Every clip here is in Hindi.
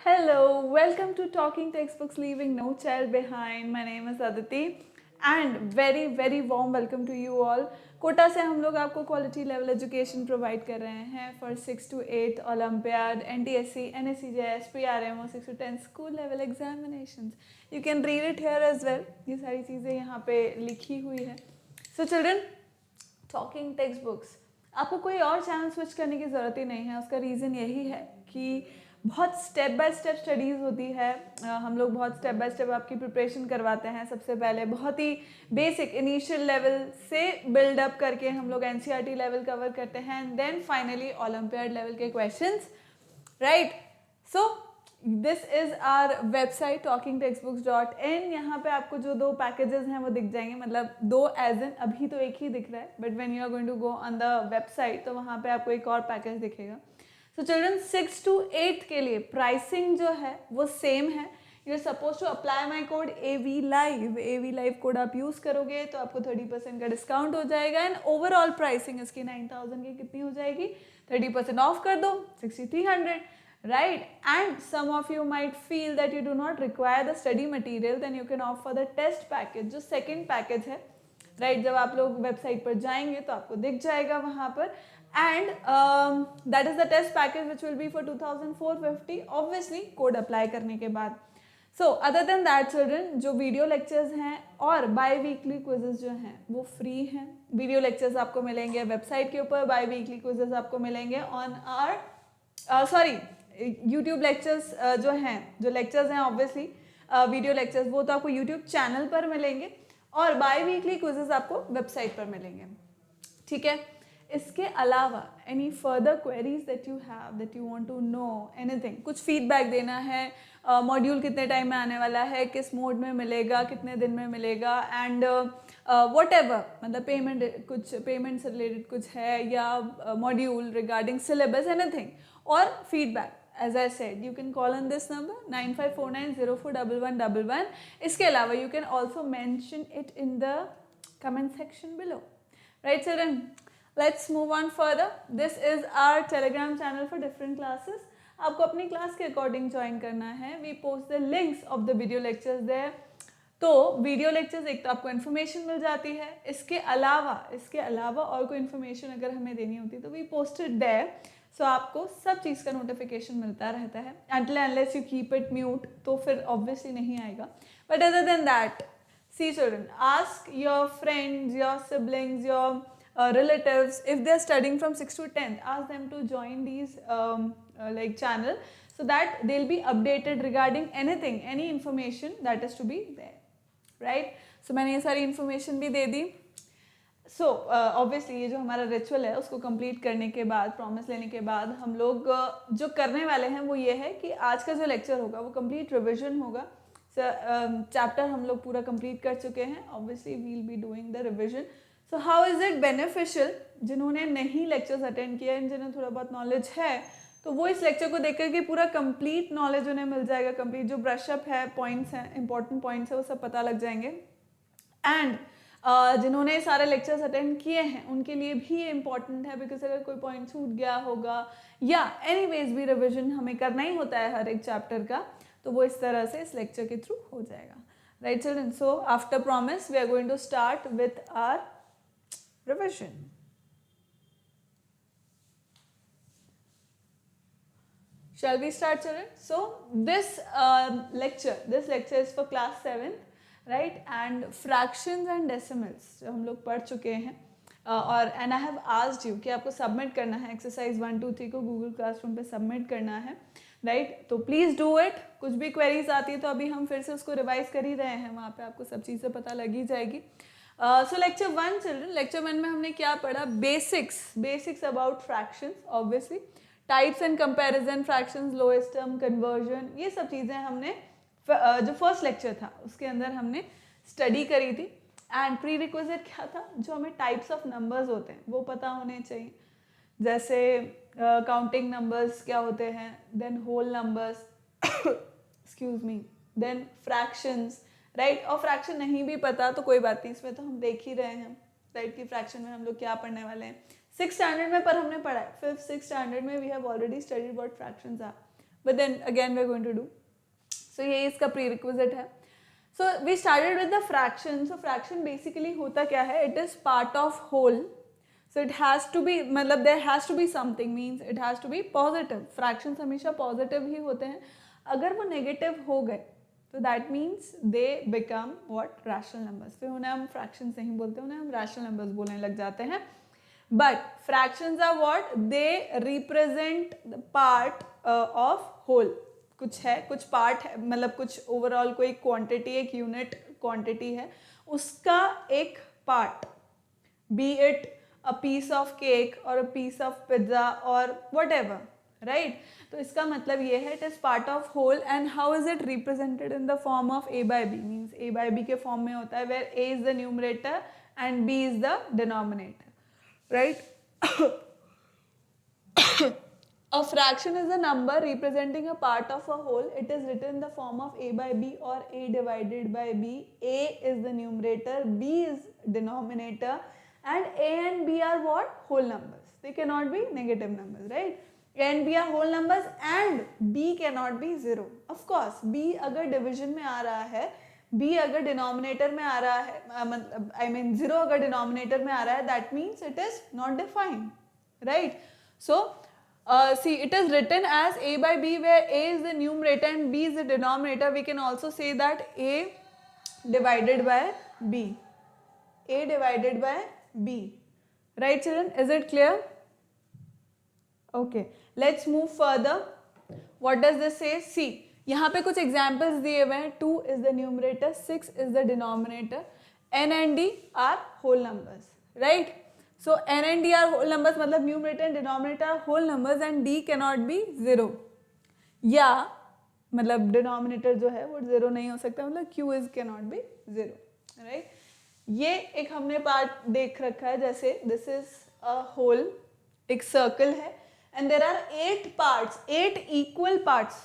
Hello, welcome to Talking Textbooks Leaving No Child Behind. My name is Aditi and very warm welcome to you all. Kota से हम लोग आपको क्वालिटी लेवल एजुकेशन प्रोवाइड कर रहे हैं for 6 to 8 olympiad, NTSC, NSCJS, PRMO, 6 to 10 school level examinations. You can read it here as well. ये सारी चीज़ें यहाँ पे लिखी हुई है. So children, talking text books, आपको कोई और चैनल स्विच करने की ज़रूरत ही नहीं है. उसका रीज़न यही है कि बहुत स्टेप बाय स्टेप स्टडीज़ होती है. हम लोग बहुत स्टेप बाय स्टेप आपकी प्रिपरेशन करवाते हैं. सबसे पहले बहुत ही बेसिक इनिशियल लेवल से बिल्डअप करके हम लोग NCERT लेवल कवर करते हैं and then finally Olympiad level के questions, right. So this is our website talkingtextbooks.in. यहाँ पे आपको जो दो पैकेजेस हैं वो दिख जाएंगे, मतलब दो एज इन अभी तो एक ही दिख रहा है, but when you are going to go on the website तो वहाँ पे आपको एक और पैकेज दिखेगा. सो चिल्ड्रन, 6 to 8 के लिए प्राइसिंग जो है वो सेम है. You are suppose to apply my code AV Live code आप यूज़ करोगे तो आपको 30% का डिस्काउंट हो जाएगा एंड ओवरऑल प्राइसिंग इसकी 9,000 की कितनी हो जाएगी? 30% ऑफ कर दो, 6,300, right? And some of you might feel that you do not require the study material, then you can opt for the test package, जो second package है, right? जब आप लोग वेबसाइट पर जाएंगे तो आपको दिख जाएगा वहाँ पर. And that is the test package which will be for 2,450, obviously code apply करने के बाद. So other than that children, जो वीडियो लेक्चर्स हैं और बाई वीकली क्विजेज जो हैं वो फ्री हैं. वीडियो लेक्चर्स आपको मिलेंगे वेबसाइट के ऊपर, बाई वीकली क्विजेज आपको मिलेंगे ऑन आवर यूट्यूब लेक्चर्स. जो लेक्चर्स हैं ऑब्वियसली वीडियो लेक्चर्स वो तो आपको यूट्यूब चैनल पर मिलेंगे और बाई वीकली क्विजेज आपको वेबसाइट पर मिलेंगे. ठीक है. इसके अलावा any further queries that you have, that you want to know anything, कुछ फीडबैक देना है, मॉड्यूल कितने टाइम में आने वाला है, किस मोड में मिलेगा, कितने दिन में मिलेगा, एंड व्हाटएवर, मतलब कुछ पेमेंट से रिलेटेड कुछ है या मॉड्यूल रिगार्डिंग सिलेबस, एनीथिंग और feedback, as I said, you can call on this number 9549041111. इसके अलावा you can also mention it in the comment section below. Right children, let's move on further. This is our Telegram channel for different classes. आपको अपनी क्लास के अकॉर्डिंग ज्वाइन करना है. We post the links of the video lectures there. तो वीडियो लेक्चर्स एक तो आपको इन्फॉर्मेशन मिल जाती है, इसके अलावा और कोई इन्फॉर्मेशन अगर हमें देनी होती तो वी पोस्टेड देयर. सो आपको सब चीज़ का नोटिफिकेशन मिलता रहता है. until unless you keep it mute तो फिर ऑब्वियसली नहीं आएगा. But other than that, see children, ask your friends, your siblings, your relatives, if they are studying from 6 to 10, ask them to join these like channel so that they'll be updated regarding anything, any information that is to be there, right? So मैंने ये सारी information भी दे दी. सो ऑब्वियसली ये जो हमारा रिचुअल है उसको कंप्लीट करने के बाद, प्रॉमिस लेने के बाद, हम लोग जो करने वाले हैं वो ये है कि आज का जो लेक्चर होगा वो कंप्लीट रिवीजन होगा. चैप्टर हम लोग पूरा कंप्लीट कर चुके हैं. Obviously we will be doing the revision. So how is it beneficial? जिन्होंने नहीं लेक्चर्स अटेंड किया है, जिन्हें थोड़ा बहुत नॉलेज है, तो वो इस लेक्चर को देख करके पूरा कंप्लीट नॉलेज उन्हें मिल जाएगा. कंप्लीट जो ब्रशअप है, पॉइंट्स हैं, इंपॉर्टेंट पॉइंट्स है, वो सब पता लग जाएंगे. एंड जिन्होंने सारे लेक्चर्स अटेंड किए हैं उनके लिए भी ये इंपॉर्टेंट है, बिकॉज अगर कोई पॉइंट छूट गया होगा या एनीवेज भी रिवीजन हमें करना ही होता है हर एक चैप्टर का, तो वो इस तरह से इस लेक्चर के थ्रू हो जाएगा. Right children, so after promise we are going to start with our revision. Shall we start children? So this lecture is for class 7th, right. And fractions and decimals जो हम लोग पढ़ चुके हैं और and I have asked you कि आपको सबमिट करना है एक्सरसाइज 1, 2, 3 को गूगल क्लासरूम पे सबमिट करना है, राइट. तो प्लीज़ डू इट. कुछ भी क्वेरीज आती है तो अभी हम फिर से उसको रिवाइज कर ही रहे हैं, वहाँ पे आपको सब चीज़ें पता लग ही जाएगी. सो लेक्चर 1 चिल्ड्रन, लेक्चर 1 में हमने क्या पढ़ा? Basics about fractions, obviously types and comparison, fractions, lowest term, conversion, ये सब चीज़ें हमने जो फर्स्ट लेक्चर था उसके अंदर हमने स्टडी करी थी. एंड प्री रिक्विजिट क्या था? जो हमें टाइप्स ऑफ नंबर्स होते हैं वो पता होने चाहिए. जैसे काउंटिंग नंबर्स क्या होते हैं, then whole numbers, excuse me, then fractions, right. और फ्रैक्शन नहीं भी पता तो कोई बात नहीं, इसमें तो हम देख ही रहे हैं, राइट, कि फ्रैक्शन में हम लोग क्या पढ़ने वाले हैं. 6th स्टैंडर्ड में पर हमने पढ़ा है. 5th 6th स्टैंडर्ड में we have already studied what fractions are. but then again we're going to do. So ये इसका prerequisite है. So we started with the fraction. So fraction basically होता क्या है? It is part of whole. So it has to be, मतलब there has to be something, means it has to be positive. Fractions हमेशा positive ही होते हैं. अगर वो negative हो गए तो that means they become what? Rational numbers. फिर उन्हें हम fractions नहीं बोलते, उन्हें हम rational numbers बोलने लग जाते हैं. But fractions are what? They represent the part of whole. कुछ है, कुछ part है, मतलब कुछ overall कोई quantity, एक unit quantity है, उसका एक part, be it a piece of cake or a piece of pizza or whatever, right? तो इसका मतलब ये है, it is part of whole. And how is it represented in the form of a by b? Means a by b के form में होता है, where a is the numerator and b is the denominator. Right? A fraction is a number representing a part of a whole. It is written in the form of a by b or a divided by b. A is the numerator, b is denominator, and a and b are what? Whole numbers. They cannot be negative numbers, right? A and b are whole numbers and b cannot be zero. Of course, b अगर division में आ रहा है, b अगर डिनोमिनेटर में आ रहा है, I mean 0 अगर डिनोमिनेटर में आ रहा है, that means it is not defined, right? So see, it is written as a by b, where a is the numerator and b is the denominator. We can also say that a divided by b, a divided by b, right children? Is it clear? Okay, let's move further. What does this say? See, यहाँ पे कुछ examples दिए हुए हैं. 2 is the numerator, 6 is the denominator. n and d are whole numbers, right? So n and d are whole numbers, मतलब numerator and denominator are whole numbers and d cannot be zero. या मतलब denominator जो है वो zero नहीं हो सकता, मतलब q is cannot be zero, right? ये एक हमने part देख रखा है, जैसे this is a whole, एक circle है and there are 8 parts, 8 equal parts.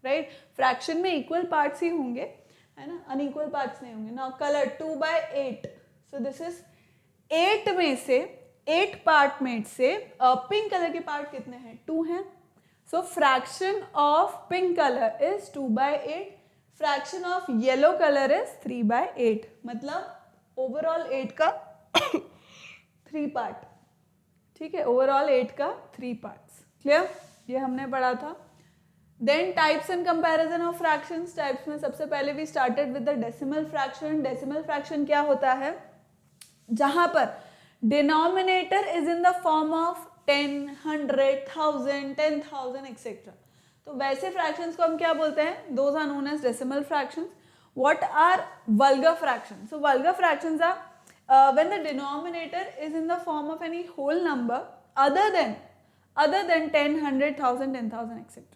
Right, fraction में इक्वल पार्ट्स ही होंगे, है ना, अनइक्वल पार्ट्स नहीं होंगे. Now colour 2 by 8, so this is 8 में से 8 पार्ट में से पिंक कलर के पार्ट कितने हैं? 2 हैं. So fraction of pink colour is 2 by 8, fraction of yellow colour is 3 by 8. मतलब ओवरऑल 8 का 3 पार्ट. ठीक है, ओवरऑल 8 का 3 पार्ट्स. क्लियर? ये हमने पढ़ा था. Then types and comparison of fractions. Types में सबसे पहले we started with the decimal fraction. Decimal fraction क्या होता है? जहाँ पर denominator is in the form of 10, 100, 1000, 10,000 etc. तो वैसे fractions को हम क्या बोलते हैं? Those are known as decimal fractions. What are vulgar fractions? So vulgar fractions are when the denominator is in the form of any whole number other than 10, 100, 1000, 10,000 etc.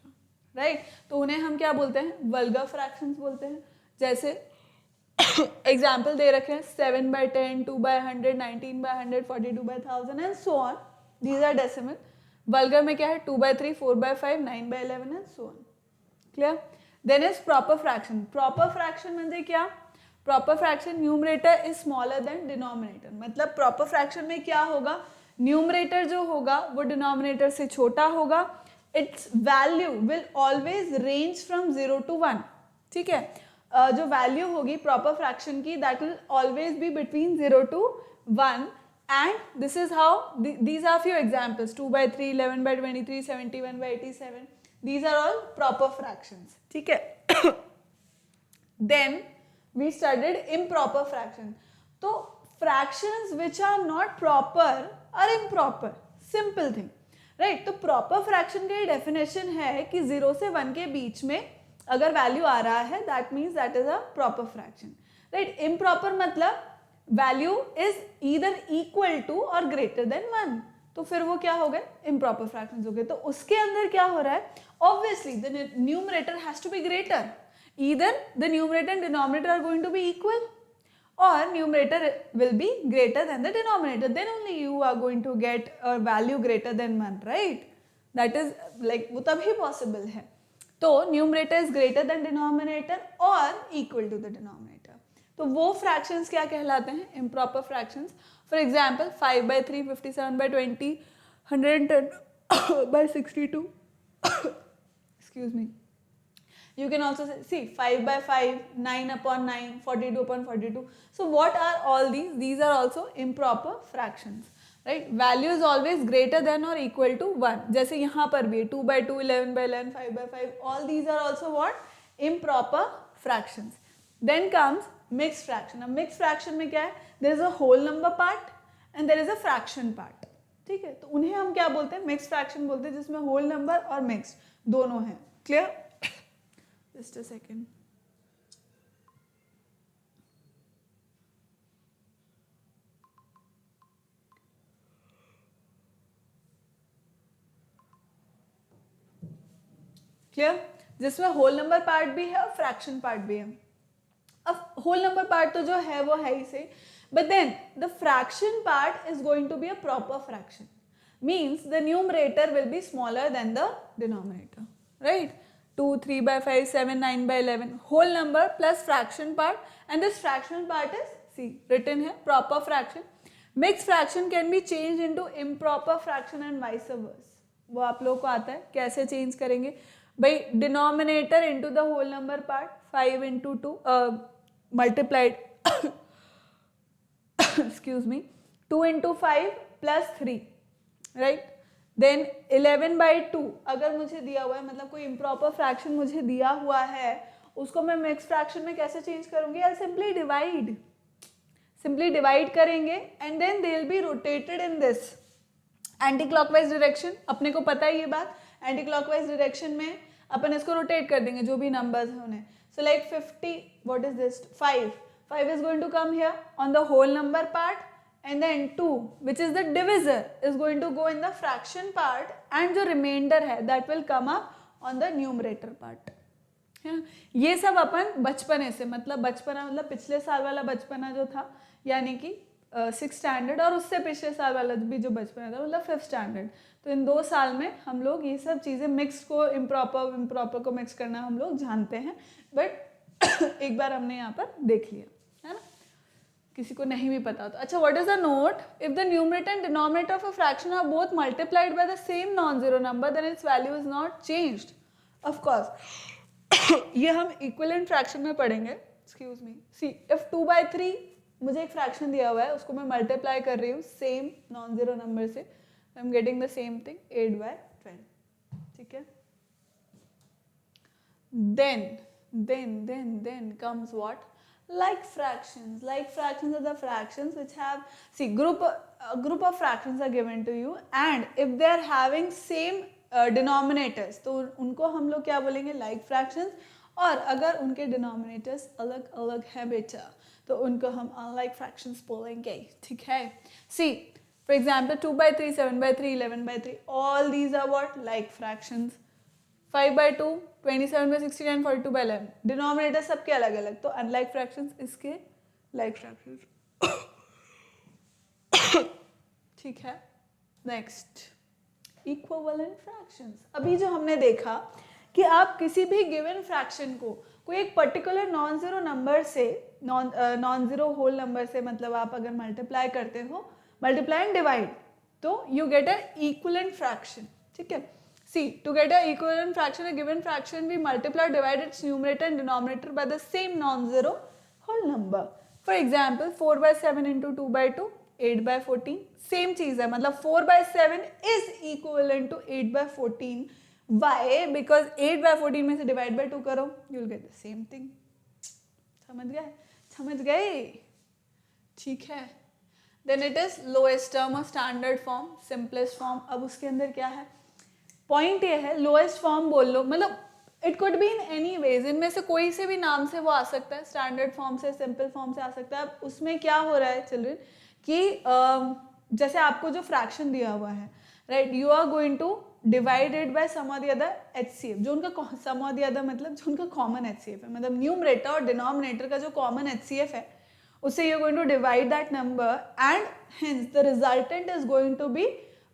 Right, तो उन्हें हम क्या बोलते हैं? वल्गर फ्रैक्शंस बोलते हैं. जैसे एग्जाम्पल दे रखे हैं 7 by 10, 2 by 100, 19 by 100, 42 by 1000 and so on. These are decimal. Vulgar में क्या है? 2 by 3, 4 by 5, 9 by 11 and so on. Clear? Then is proper fraction. Proper fraction म्हणजे क्या? Proper fraction numerator is smaller than denominator. मतलब प्रॉपर फ्रैक्शन में क्या होगा? न्यूमरेटर जो होगा वो डिनोमिनेटर से छोटा होगा. Its value will always range from 0 to 1. ठीक है, जो वैल्यू होगी प्रॉपर फ्रैक्शन की, that will always be between 0 to 1. And this is how, these are few examples. 2 by 3, 11 by 23, 71 by 87. These are all proper fractions. ठीक है. Then we studied improper fraction. तो fractions which are not proper are improper. Simple thing. Right, तो प्रॉपर फ्रैक्शन का ये डेफिनेशन है कि 0 से 1 के बीच में अगर वैल्यू आ रहा है, that means that is a proper fraction. Right, improper मतलब value is either equal to और ग्रेटर देन 1. तो फिर वो क्या हो गए? इम्प्रॉपर फ्रैक्शंस हो गए. तो उसके अंदर क्या हो रहा है? Obviously the numerator has to be greater. Either the numerator and denominator are going to be equal, or numerator will be greater than the denominator. Then only you are going to get a value greater than 1, right? That is like वो तभी possible है. तो numerator is greater than denominator or equal to the denominator. तो वो fractions क्या कहलाते हैं? Improper fractions. For example, 5 by 3, 57 by 20, 110 by 62. excuse me. You can also say, see, 5 by 5, 9 upon 9, 42 upon 42. So what are all these? These are also improper fractions, right? Value is always greater than or equal to 1. जैसे यहाँ पर भी 2 by 2, 11 by 11, 5 by 5. All these are also what? Improper fractions. Then comes mixed fraction. अब mixed fraction में क्या है? There is a whole number part and there is a fraction part. ठीक है, तो उन्हें हम क्या बोलते हैं? Mixed fraction बोलते हैं, जिसमें whole number और mixed दोनों हैं. Clear? Just a second. Clear? जिसमें होल नंबर पार्ट भी है और फ्रैक्शन पार्ट भी है. अब होल नंबर पार्ट तो जो है वो है ही से, but then the fraction part is going to be a proper fraction. Means the numerator will be smaller than the denominator, right? 2, 3 by 5, 7, 9 by 11, whole number plus fraction part, and this fraction part is, see, written here, proper fraction. Mixed fraction can be changed into improper fraction and vice versa. वो आप लोगों को आता है, कैसे change करेंगे? भाई denominator into the whole number part, 5 into 2 multiplied excuse me, 2 into 5 plus 3, right? Then 11 by 2 अगर मुझे दिया हुआ है, मतलब कोई इम्प्रॉपर फ्रैक्शन मुझे दिया हुआ है, उसको मैं मिक्स फ्रैक्शन में कैसे चेंज करूंगी? आई सिंपली डिवाइड करेंगे and then they will be rotated in this anti clockwise direction. अपने को पता है ये बात, एंटी क्लॉकवाइज डायरेक्शन में अपन इसको रोटेट कर देंगे जो भी नंबर्स हैं उन्हें. So like 50, what is this? 5 is going to come here on the whole number part, and then 2 which is the divisor is going to go in the fraction part, and जो remainder है that will come up on the numerator part. ये सब अपन बचपने से, मतलब बचपना मतलब पिछले साल वाला बचपना जो था, यानी कि 6th स्टैंडर्ड, और उससे पिछले साल वाला भी जो बचपना था मतलब 5th स्टैंडर्ड. तो इन 2 साल में हम लोग ये सब चीज़ें मिक्स को इम्प्रॉपर को मिक्स करना हम लोग जानते हैं. बट एक बार हमने यहाँ पर देख लिया है ना, किसी को नहीं भी पता तो. अच्छा, what is the note? If the numerator and denominator of a fraction are both multiplied by the same non zero number, then its value is not changed. Of course ये हम इक्विवेलेंट फ्रैक्शन में पढ़ेंगे. Excuse me. See, if 2 by 3 मुझे एक फ्रैक्शन दिया हुआ है, उसको मैं मल्टीप्लाई कर रही हूँ सेम नॉन जीरो नंबर से, I am getting the same thing 8 by 12. ठीक है? then comes what? Like fractions. Like fractions are the fractions which have, see, a group of fractions are given to you, and if they are having same denominators, तो उनको हम लोग क्या बोलेंगे? Like fractions. और अगर उनके denominators अलग अलग है बेटा, तो उनको हम unlike fractions बोलेंगे. ठीक है? See, for example, 2 by 3, 7 by 3, 11 by 3, all these are what? Like fractions. 5 by 2, 27 by 16 and 42 by 11. Denominator सबके अलग अलग, तो अनलाइक फ्रैक्शंस इसके लाइक फ्रैक्शंस. ठीक है? Next, equivalent fractions. अभी जो हमने देखा कि आप किसी भी गिवन फ्रैक्शन को कोई एक पर्टिकुलर नॉन जीरो नंबर से, नॉन जीरो होल नंबर से, मतलब आप अगर मल्टीप्लाई करते हो, मल्टीप्लाई एंड डिवाइड, तो you get a equivalent fraction. ठीक है? See, to get an equivalent fraction, a given fraction, we multiply or divide its numerator and denominator by the same non-zero whole number. For example, 4 by 7 into 2 by 2, 8 by 14. Same चीज़ है, मतलब 4 by 7 is equivalent to 8 by 14. Why? Because 8 by 14 में से divide by 2 करो, you'll get the same thing. समझ गए? ठीक है? Then it is lowest term or standard form, simplest form. अब उसके अंदर क्या है? पॉइंट ये है, लोएस्ट फॉर्म बोल लो, मतलब it could be in any ways, इनमें से कोई से भी नाम से वो आ सकता है. स्टैंडर्ड फॉर्म से, सिंपल फॉर्म से आ सकता है. उसमें क्या हो रहा है चिल्ड्रन कि जैसे आपको जो फ्रैक्शन दिया हुआ है, right, you are going to divide it by some of the other HCF. जो उनका सम ऑफ द अदर मतलब जो उनका कॉमन HCF है, मतलब न्यूमरेटर और डिनोमिनेटर का जो कॉमन HCF है, उससे you are going to divide that number, and hence the resultant is going to be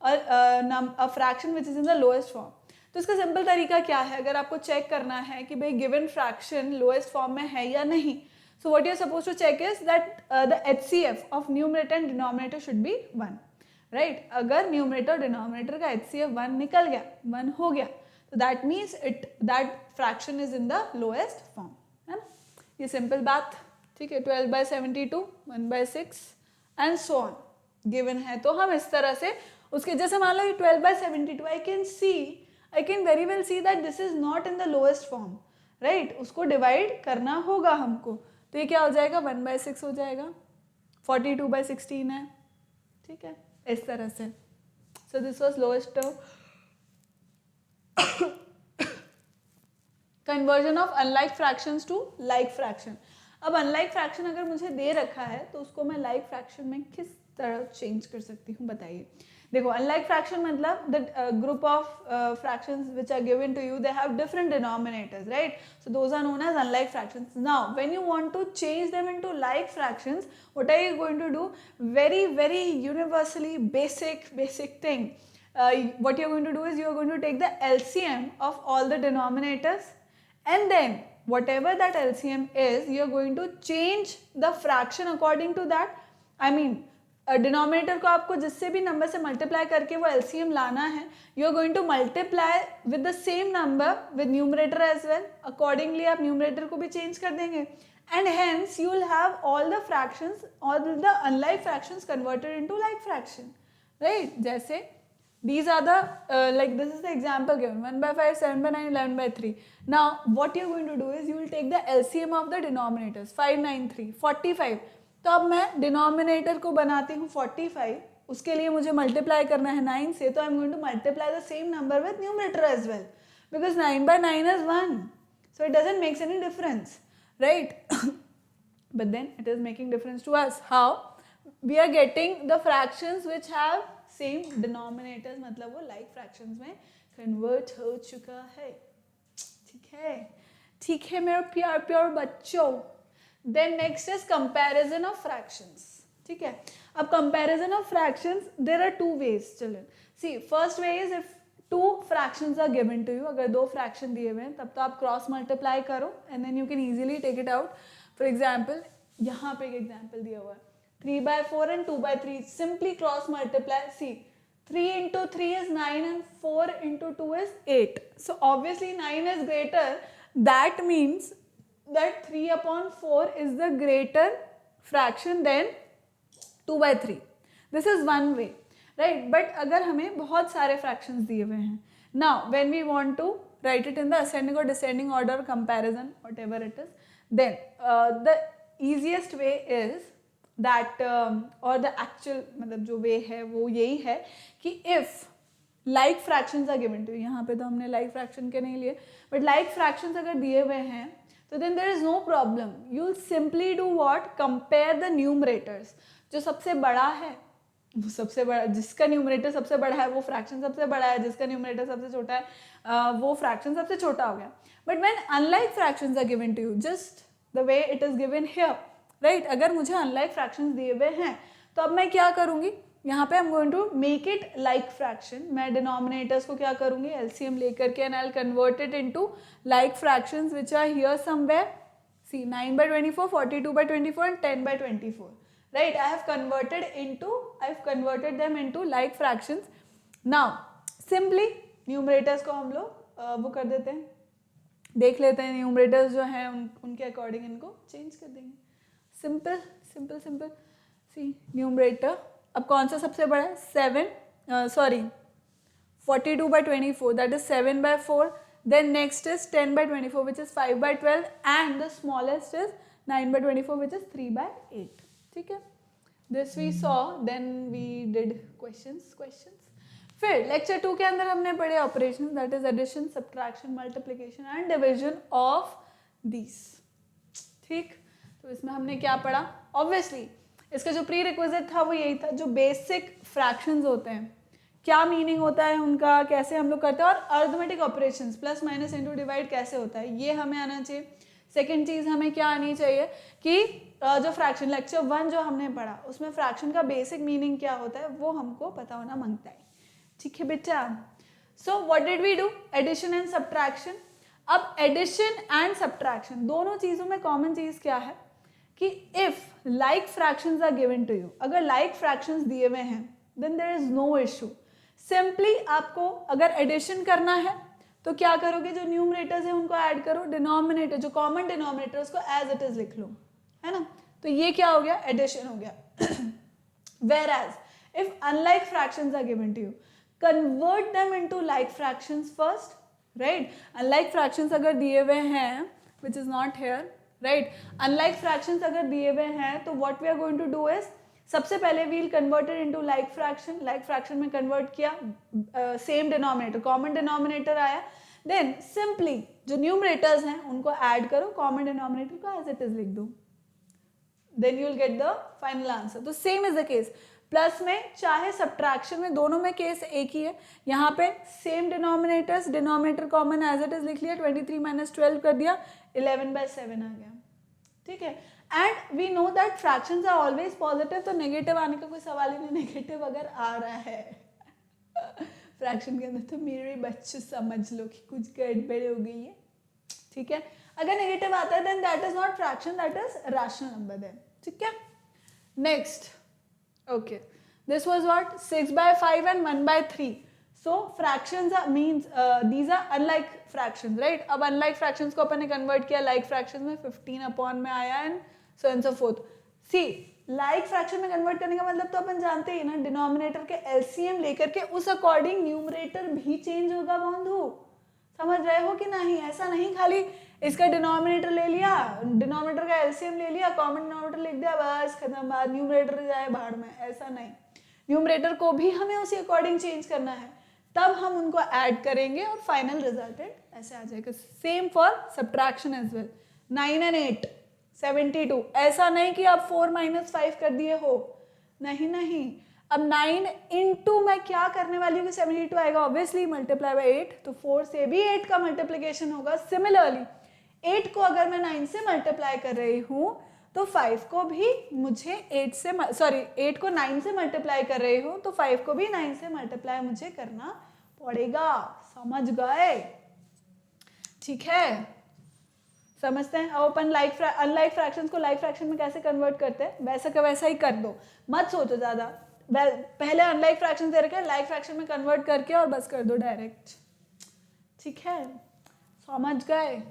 a fraction which is in the lowest form. तो इसका सिंपल तरीका क्या है? अगर आपको चेक करना है कि भाई गिवन फ्रैक्शन लोएस्ट फॉर्म में है या नहीं, so what you are suppose to check is that the HCF of numerator and denominator should be 1, right? अगर न्यूमरेटर और डिनोमिनेटर का HCF 1 निकल गया, 1 हो गया, तो that means that fraction is in the lowest form, है ना। ये सिंपल बात, ठीक है। 12/72, 1/6 एंड सो ऑन गिवन है। तो हम इस तरह से उसके, जैसे मान लो 12/72, I can very well see that this is not in the lowest form, right. उसको डिवाइड करना होगा हमको, तो ये क्या हो जाएगा, 1/6 हो जाएगा। 42/16 है, ठीक है, इस तरह से। So this was lowest term. Conversion of unlike fractions to like fraction. अब अनलाइक फ्रैक्शन अगर मुझे दे रखा है तो उसको मैं लाइक फ्रैक्शन में किस तरह चेंज कर सकती हूँ, बताइए। देखो, अनलाइक फ्रैक्शन मतलब the group of fractions which are given to you, they have different denominators, right? So those are known as unlike fractions. Now when you want to change them into like fractions, what are you going to do? Very very universally basic thing. What you're going to do is you're going to take the LCM of all the denominators, and then whatever that LCM is, you're going to change the fraction according to that. I mean, denominator को आपको जिससे भी नंबर से मल्टीप्लाई करके वो एलसीएम लाना है, you are going to multiply with the same number with numerator as well. Accordingly आप न्यूमरेटर को भी चेंज कर देंगे, and hence you will have all the fractions, all the unlike fractions converted into like fraction, right. जैसे these are the like this is the example given, 1/5, 7/9, 11/3. Now what you are going to do is you will take the LCM of the denominators, 5, 9, 3, 45. तो अब मैं डिनोमिनेटर को बनाती हूँ 45, उसके लिए मुझे मल्टीप्लाई करना है 9 से, तो I am going to multiply the same number with numerator as well, because 9/9 is 1, so it doesn't make any difference, right? But then it is making difference to us. How? We are getting the fractions which have same denominators, मतलब वो लाइक फ्रैक्शंस में कन्वर्ट हो चुका है, ठीक है मेरे प्यार बच्चों। Then next is comparison of fractions, ठीक है। अब comparison of fractions, there are two ways children. See, first way is if two fractions are given to you, अगर दो फ्रैक्शन दिए हुए हैं तब तो आप क्रॉस मल्टीप्लाई करो and then you can easily take it out. For example, यहाँ पे एक एग्जाम्पल दिया हुआ है 3/4 and 2/3, simply cross multiply. See, 3 into 3 is 9 and 4 into 2 is 8. So obviously 9 is greater. That means that 3/4 is the greater fraction than 2/3. This is one way, right? But अगर हमें बहुत सारे fractions दिए हुए हैं, now when we want to write it in the ascending or descending order comparison, whatever it is, then the easiest way is that और द एक्चुअल मतलब जो वे है वो यही है कि if like fractions are given to, यहाँ पे तो हमने लाइक फ्रैक्शन के नहीं लिए, बट लाइक फ्रैक्शंस अगर दिए हुए हैं तो then there is no problem, you will simply do what, compare the numerators. जो सबसे बड़ा है वो सबसे बड़ा, जिसका न्यूमरेटर सबसे बड़ा है वो फ्रैक्शन सबसे बड़ा है, जिसका न्यूमरेटर सबसे छोटा है वो फ्रैक्शन सबसे छोटा हो गया। But when unlike fractions are given to you, just the way it is given here, right. अगर मुझे अनलाइक फ्रैक्शंस दिए हुए हैं तो अब मैं क्या करूंगी, यहाँ पे I am going to make it like fraction. मैं डिनोमिनेटर्स को क्या करूंगी, एलसीएम लेकर के, and I will convert it into like fractions which are here somewhere. See, 9/24, 42/24 and 10/24, right? I have converted them into like fractions. Now simply numerators को हम लोग वो कर देते हैं, देख लेते हैं न्यूमरेटर्स जो हैं उनके अकॉर्डिंग इनको चेंज कर देंगे। Simple simple simple. See, numerator अब कौन सा सबसे बड़ा है, 42/24, that is 7/4. Then next is 10/24, which is 5/12, and the smallest is 9/24, which is 3/8. ठीक है, this we saw. Then we did questions. फिर लेक्चर 2 के अंदर हमने पढ़े operation, that is addition, subtraction, multiplication and division of these. ठीक, तो इसमें हमने क्या पढ़ा, ऑब्वियसली इसका जो प्री रिक्विजिट था वो यही था, जो बेसिक फ्रैक्शंस होते हैं क्या मीनिंग होता है उनका, कैसे हम लोग करते हैं, और arithmetic operations plus minus into divide कैसे होता है, ये हमें आना चाहिए। सेकेंड चीज़ हमें क्या आनी चाहिए कि जो फ्रैक्शन लेक्चर 1 जो हमने पढ़ा उसमें फ्रैक्शन का बेसिक मीनिंग क्या होता है वो हमको पता होना मांगता है। ठीक है बेटा, so what did we do, addition and subtraction. अब एडिशन एंड सब्ट्रैक्शन दोनों चीज़ों में कॉमन चीज़ क्या है कि if like fractions are given to you, अगर लाइक फ्रैक्शंस दिए हुए हैं then there is no issue. Simply आपको अगर एडिशन करना है तो क्या करोगे, जो न्यूमरेटर्स है उनको ऐड करो, डिनोमिनेटर जो कॉमन डिनोमिनेटर उसको एज इट इज लिख लो, है ना। तो ये क्या हो गया, एडिशन हो गया। whereas if unlike fractions are given to you, convert them into like fractions first, right? unlike fractions अगर दिए हुए हैं, which is not here, right? unlike fractions अगर दिए हुए हैं तो what we are going to do is, सबसे पहले we'll convert it into like fraction, like fraction में convert किया, same denominator, common denominator आया, then simply जो numerators हैं उनको add करो, common denominator को as it is लिख दो, then you will get the final answer. तो same is the case. Plus में चाहे सब्ट्रैक्शन में, दोनों में केस एक ही है। यहाँ पे same denominators, denominator common as it is लिख लिया, 23 माइनस 12 कर दिया, 11/7 आ गया, ठीक है। And we know that fractions are always positive, तो नेगेटिव आने का कोई सवाल ही नहीं, नेगेटिव अगर आ रहा है फ्रैक्शन के अंदर तो मेरे बच्चे समझ लो कि कुछ गड़बड़ हो गई है, ठीक है। अगर नेगेटिव आता है then that is not fraction, that is rational number then, ठीक है। Next, okay, this was what, 6/5 and 1/3. so fractions are means these are unlike fractions, right? अब unlike fractions को अपन ने convert किया like fractions में, 15 upon में आया and so on so forth. see, like fraction में convert करने का मतलब तो अपन जानते ही ना, denominator के LCM लेकर के उस according numerator भी change होगा बंधु, समझ रहे हो कि नहीं? ऐसा नहीं खाली इसका डिनोमिनेटर ले लिया, डिनोमिनेटर का एलसीएम ले लिया, कॉमन डिनोमिनेटर लिख दिया, बस खत्म बात, न्यूमरेटर जाए भाड़ में, ऐसा नहीं। न्यूमरेटर को भी हमें उसी अकॉर्डिंग चेंज करना है, तब हम उनको ऐड करेंगे और फाइनल रिजल्टेंट ऐसे आ जाएगा। Same for subtraction as well, 9 and 8 72, ऐसा नहीं कि आप 4 - 5 कर दिए हो, नहीं नहीं। अब 9 इंटू मैं क्या करने वाली हूँ कि 72 आएगा, ऑब्वियसली मल्टीप्लाई बाय 8, तो 4 से भी 8 का मल्टीप्लिकेशन होगा। सिमिलरली 8 को अगर मैं 9 से मल्टीप्लाई कर रही हूँ तो 5 को भी मुझे 8 से, सॉरी 8 को 9 से मल्टीप्लाई कर रही हूँ तो 5 को भी 9 से मल्टीप्लाई मुझे करना पड़ेगा, समझ गए? ठीक है, समझते हैं। अब अपन अनलाइक फ्रैक्शंस को लाइक फ्रैक्शन में कैसे कन्वर्ट करते हैं, वैसा का वैसा ही कर दो, मत सोचो ज़्यादा। पहले अनलाइक फ्रैक्शन दे रखे, लाइक फ्रैक्शन में कन्वर्ट करके और बस कर दो डायरेक्ट, ठीक है, समझ गए?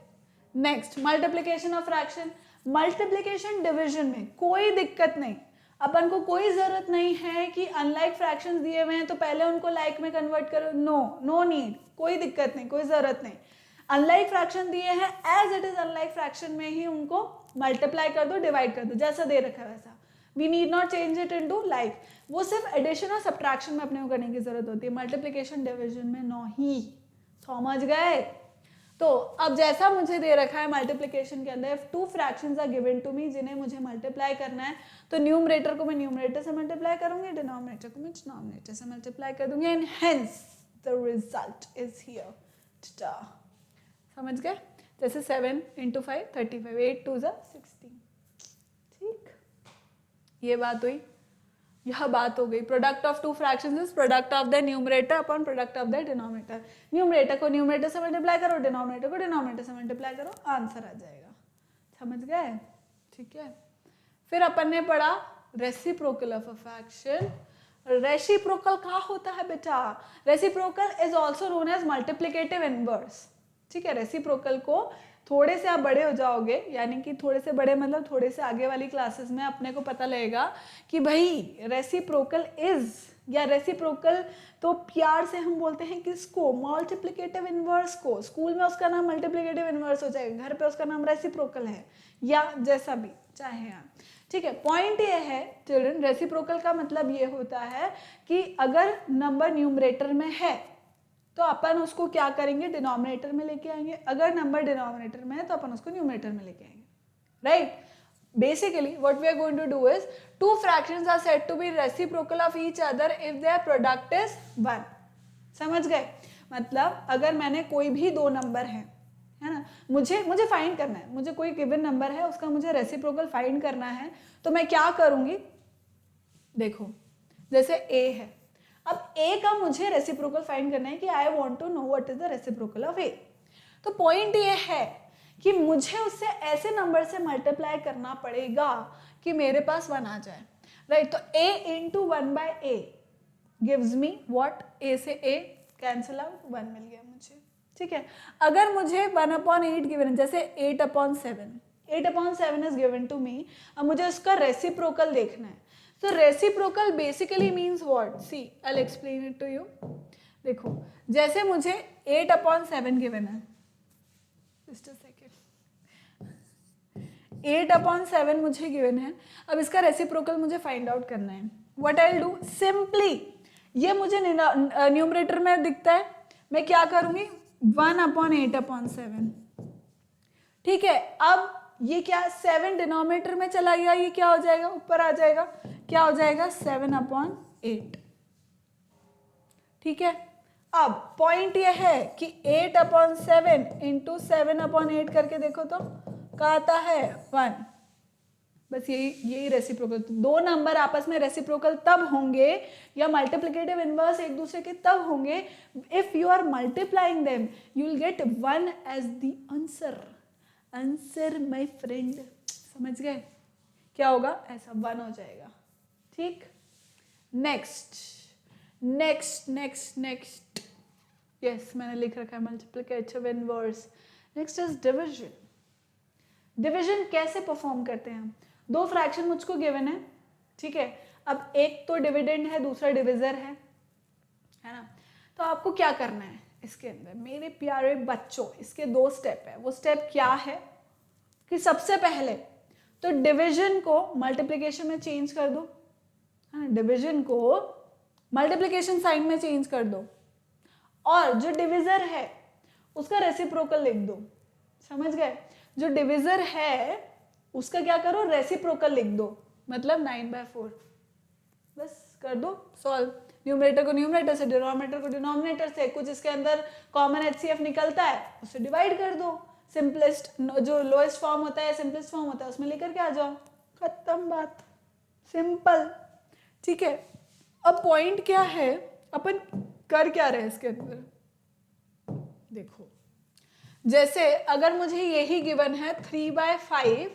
Next, multiplication of fraction. Multiplication division में कोई दिक्कत नहीं, अपन को कोई जरूरत नहीं है कि अनलाइक फ्रैक्शंस दिए हुए हैं तो पहले उनको लाइक में कन्वर्ट करो, नो नीड, कोई दिक्कत नहीं, कोई जरूरत नहीं। अनलाइक फ्रैक्शन दिए हैं as it is unlike fraction में ही उनको मल्टीप्लाई कर दो, डिवाइड कर दो, जैसा दे रखा है वैसा। We need not change it into like, वो सिर्फ एडिशन और सब्ट्रैक्शन में अपने को करने की जरूरत होती है, मल्टीप्लिकेशन डिवीजन में नहीं, समझ गए? तो अब जैसा मुझे दे रखा है मल्टीप्लिकेशन के अंदर, two fractions are given to me जिन्हें मुझे मल्टीप्लाई करना है, तो न्यूमरेटर को मैं न्यूमरेटर से मल्टीप्लाई करूंगी, डिनोमिनेटर को मैं डिनोमिनेटर से मल्टीप्लाई कर दूंगी, and hence the result is here. समझ गए? जैसे 7 × 5 35, 8 2 16, ठीक, ये बात हुई, यह बात हो गई। Product of two fractions is product of the numerator upon product of the denominator. Numerator को न्यूमरेटर से मल्टीप्लाई करो, डिनोमिनेटर को डिनोमिनेटर से मल्टीप्लाई करो, आंसर आ जाएगा, समझ गए? ठीक है, फिर अपन ने पढ़ा reciprocal of a fraction. Reciprocal क्या होता है बेटा? Reciprocal is also known as multiplicative inverse, ठीक है। रेसिप्रोकल को थोड़े से आप बड़े हो जाओगे, यानी कि थोड़े से बड़े मतलब थोड़े से आगे वाली क्लासेस में अपने को पता लगेगा कि भाई रेसिप्रोकल इज, या रेसिप्रोकल तो प्यार से हम बोलते हैं किसको? मल्टीप्लिकेटिव इनवर्स को। स्कूल में उसका नाम मल्टीप्लिकेटिव इनवर्स हो जाएगा, घर पे उसका नाम रेसिप्रोकल है, या जैसा भी चाहे आप, ठीक है। पॉइंट ये है चिल्ड्रन, रेसिप्रोकल का मतलब ये होता है कि अगर नंबर न्यूमरेटर में है तो अपन उसको क्या करेंगे? डिनोमिनेटर में लेके आएंगे। अगर नंबर डिनोमिनेटर में है तो अपन उसको न्यूमरेटर में लेके आएंगे, right? Basically what we are going to do is, two fractions are said to be reciprocal of each other if their product is 1। समझ गए? मतलब अगर मैंने कोई भी दो नंबर है ना, मुझे फाइंड करना है, मुझे कोई गिवन नंबर है उसका मुझे रेसिप्रोकल फाइंड करना है, तो मैं क्या करूंगी? देखो, जैसे ए है, अब ए का मुझे रेसिप्रोकल फाइंड करना है कि I want to know what is the reciprocal of A. तो पॉइंट ये है कि मुझे उससे ऐसे नंबर से मल्टीप्लाई करना पड़ेगा कि मेरे पास 1 आ जाए, राइट? तो a into 1/a gives me what? a से a कैंसिल आउट, 1 मिल गया मुझे, ठीक है। अगर मुझे 1/8 गिवन है, जैसे 8/7 इज गिवन टू मी, अब मुझे उसका रेसिप्रोकल देखना है। तो reciprocal basically means what, see I will explain it to you. देखो जैसे मुझे 8/7 गिवन है, जस्ट अ सेकेंड, 8/7 मुझे गिवन है। अब इसका रेसिप्रोकल मुझे फाइंड आउट करना है। What I will do, simply ये मुझे न्यूमरेटर में दिखता है, मैं क्या करूंगी 1/8/7, ठीक है। अब ये क्या 7 डिनोमिनेटर में चला गया, ये क्या हो जाएगा ऊपर आ जाएगा, क्या हो जाएगा 7/8, ठीक है। अब पॉइंट ये है कि 8/7 इंटू 7/8 करके देखो तो क्या आता है 1। बस यही रेसिप्रोकल। तो दो नंबर आपस में रेसिप्रोकल तब होंगे या मल्टीप्लिकेटिव इनवर्स एक दूसरे के तब होंगे if you are multiplying them, you will get 1 as the answer. Answer my friend, समझ गए क्या होगा, ऐसा 1 हो जाएगा, ठीक। Next next next next, yes मैंने लिख रखा है multiplicative inverse. Next is division. Division कैसे परफॉर्म करते हैं हम, दो फ्रैक्शन मुझको गिवन है, ठीक है। अब एक तो डिविडेंड है, दूसरा डिविजर है ना। तो आपको क्या करना है इसके अंदर मेरे प्यारे बच्चों, इसके 2 स्टेप है। वो स्टेप क्या है कि सबसे पहले तो डिवीजन को मल्टीप्लिकेशन में चेंज कर दो, डिवीजन को मल्टीप्लिकेशन साइन में चेंज कर दो, और जो डिविजर है उसका रेसिप्रोकल लिख दो, समझ गए। जो डिविजर है उसका क्या करो रेसिप्रोकल लिख दो, मतलब 9/4, बस कर दो सॉल्व। न्यूमरेटर को न्यूमरेटर से, डिनोमिनेटर को डिनोमिनेटर से, कुछ इसके अंदर कॉमन HCF निकलता है उससे डिवाइड कर दो। सिंपलेस्ट जो लोएस्ट फॉर्म होता है सिंपलेस्ट फॉर्म होता है उसमें लेकर के आ जाओ, खत्म बात, सिंपल, ठीक है। अब पॉइंट क्या है, अपन कर क्या रहे हैं इसके अंदर, देखो जैसे अगर मुझे यही गिवन है 3/5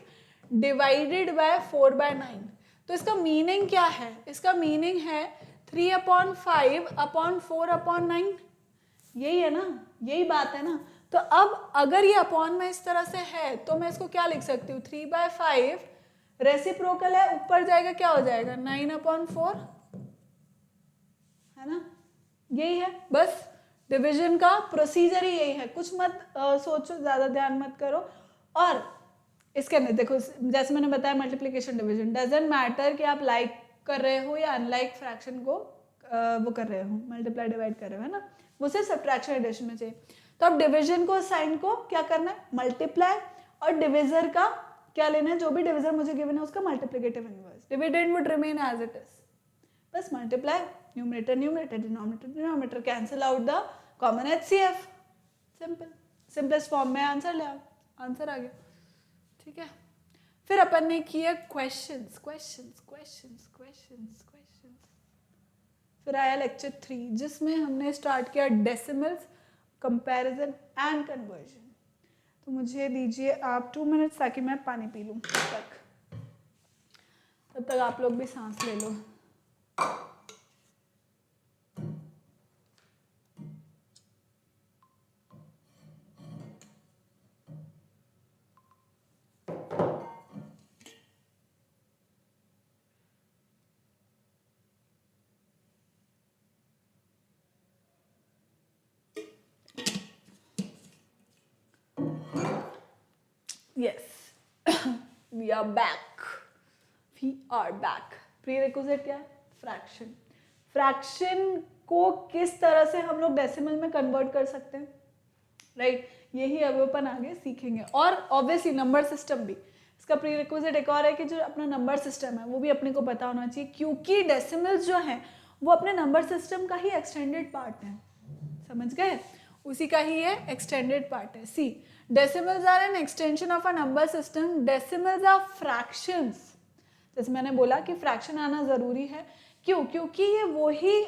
डिवाइडेड बाय 4/9, तो इसका मीनिंग क्या है, इसका मीनिंग है 3/5/4/9, यही है ना, यही बात है ना। तो अब अगर ये अपॉन में इस तरह से है तो मैं इसको क्या लिख सकती हूँ, 3/5 रेसिप्रोकल है, ऊपर जाएगा क्या हो जाएगा 9/4, है ना, यही है। बस डिवीजन का प्रोसीजर ही यही है, कुछ मत सोचो, ज्यादा ध्यान मत करो। और इसके अंदर देखो जैसे मैंने बताया मल्टीप्लिकेशन डिवीजन डजंट मैटर कि आप लाइक कर रहे हो या अनलाइक फ्रैक्शन को वो कर रहे हो, मल्टीप्लाई डिवाइड कर रहे हो, है ना, वो सिर्फ सब्ट्रैक्शन एडिशन में चाहिए। तो अब डिवीजन को साइन को क्या करना है मल्टीप्लाई, और डिविजर का क्या लेना है, जो भी डिविजर मुझे गिवन है उसका multiplicative inverse, dividend would remain as it is, बस multiply, numerator numerator, denominator denominator, cancel out the common HCF, simple, simplest form में आंसर ले आओ, आंसर आ गया, ठीक है। फिर अपन ने किए questions questions questions questions questions, फिर आया लेक्चर 3 जिसमें हमने स्टार्ट किया डेसिमल्स, कंपैरिजन एंड कन्वर्जन। तो मुझे दीजिए आप 2 मिनट्स ताकि मैं पानी पी लूँ, तब तक आप लोग भी सांस ले लो। Yes, we are back. We are back. Prerequisite क्या है? फ्रैक्शन। फ्रैक्शन को किस तरह से हम लोग डेसिमल में कन्वर्ट कर सकते हैं, राइट, यही अब अपन आगे सीखेंगे। और ऑब्वियसली नंबर सिस्टम भी इसका प्रीरिक्विजिट एक और है कि जो अपना नंबर सिस्टम है वो भी अपने को पता होना चाहिए, क्योंकि डेसिमल्स जो हैं वो अपने नंबर सिस्टम का ही एक्सटेंडेड पार्ट है, समझ गए, उसी का ही ये एक्सटेंडेड पार्ट है। See decimals are an extension of a number system, decimals are fractions. जैसे मैंने बोला कि फ्रैक्शन आना जरूरी है, क्यों, क्योंकि ये वही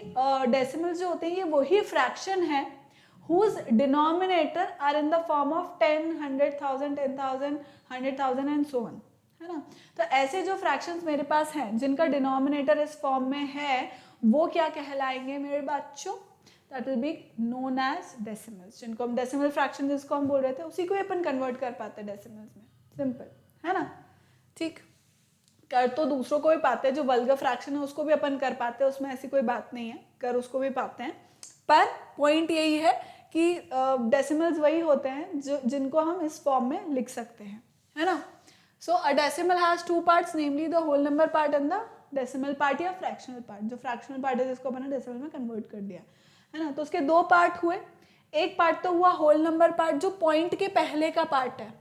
डेसिमल्स जो होते हैं ये वही फ्रैक्शन है whose denominator are in the form of 10, 100,000, 10,000, 100,000 and so on, है ना। तो ऐसे जो फ्रैक्शंस मेरे पास हैं जिनका डिनोमिनेटर इस फॉर्म में है वो क्या कहलाएंगे मेरे बच्चों, that will be known as decimals, जिनको हम डेसिमल फ्रैक्शन जिसको हम बोल रहे थे उसी को अपन कन्वर्ट कर पाते हैं डेसिमल्स में, सिंपल है ना। ठीक, कर तो दूसरों को भी पाते हैं, जो वल्गर फ्रैक्शन है उसको भी अपन कर पाते हैं, उसमें ऐसी कोई बात नहीं है, कर उसको भी पाते हैं, पर पॉइंट यही है कि डेसिमल्स वही होते हैं जो जिनको हम इस फॉर्म में लिख सकते हैं, है ना। So a decimal has two parts, namely the whole number part and the decimal part या फ्रैक्शनल पार्ट। जो फ्रैक्शनल पार्ट है जिसको अपने डेसिमल में कन्वर्ट कर दिया, है ना। तो उसके दो पार्ट हुए, एक पार्ट तो हुआ होल नंबर पार्ट जो पॉइंट के पहले का पार्ट है,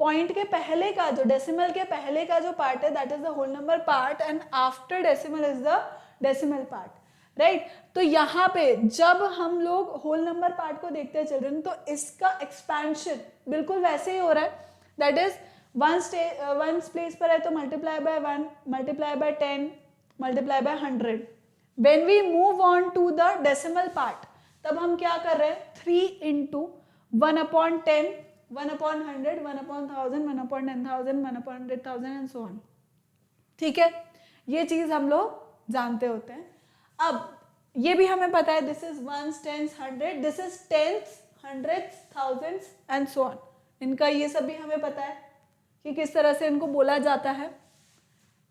पॉइंट के पहले का जो डेसिमल के पहले का जो पार्ट है that is the whole number part, and after decimal is the decimal part, right. तो यहाँ पे जब हम लोग होल नंबर पार्ट को देखते हैं चिल्ड्रन, तो इसका एक्सपेंशन बिल्कुल वैसे ही हो रहा है, दैट इज वन प्लेस पर है तो multiply by 1, multiply by 10, multiply by 100। When we move on to the decimal part, तब हम क्या कर रहे हैं, 3 इंटू 1/10, 1/100, 1/1000, 1/10,000, 1/100,000 एंड सो ऑन। ठीक है, ये चीज हम लोग जानते होते हैं। अब ये भी हमें पता है, this is ones, tens, 100, this is tens, hundreds, thousands and so on. इनका ये सब भी हमें पता है कि किस तरह से इनको बोला जाता है।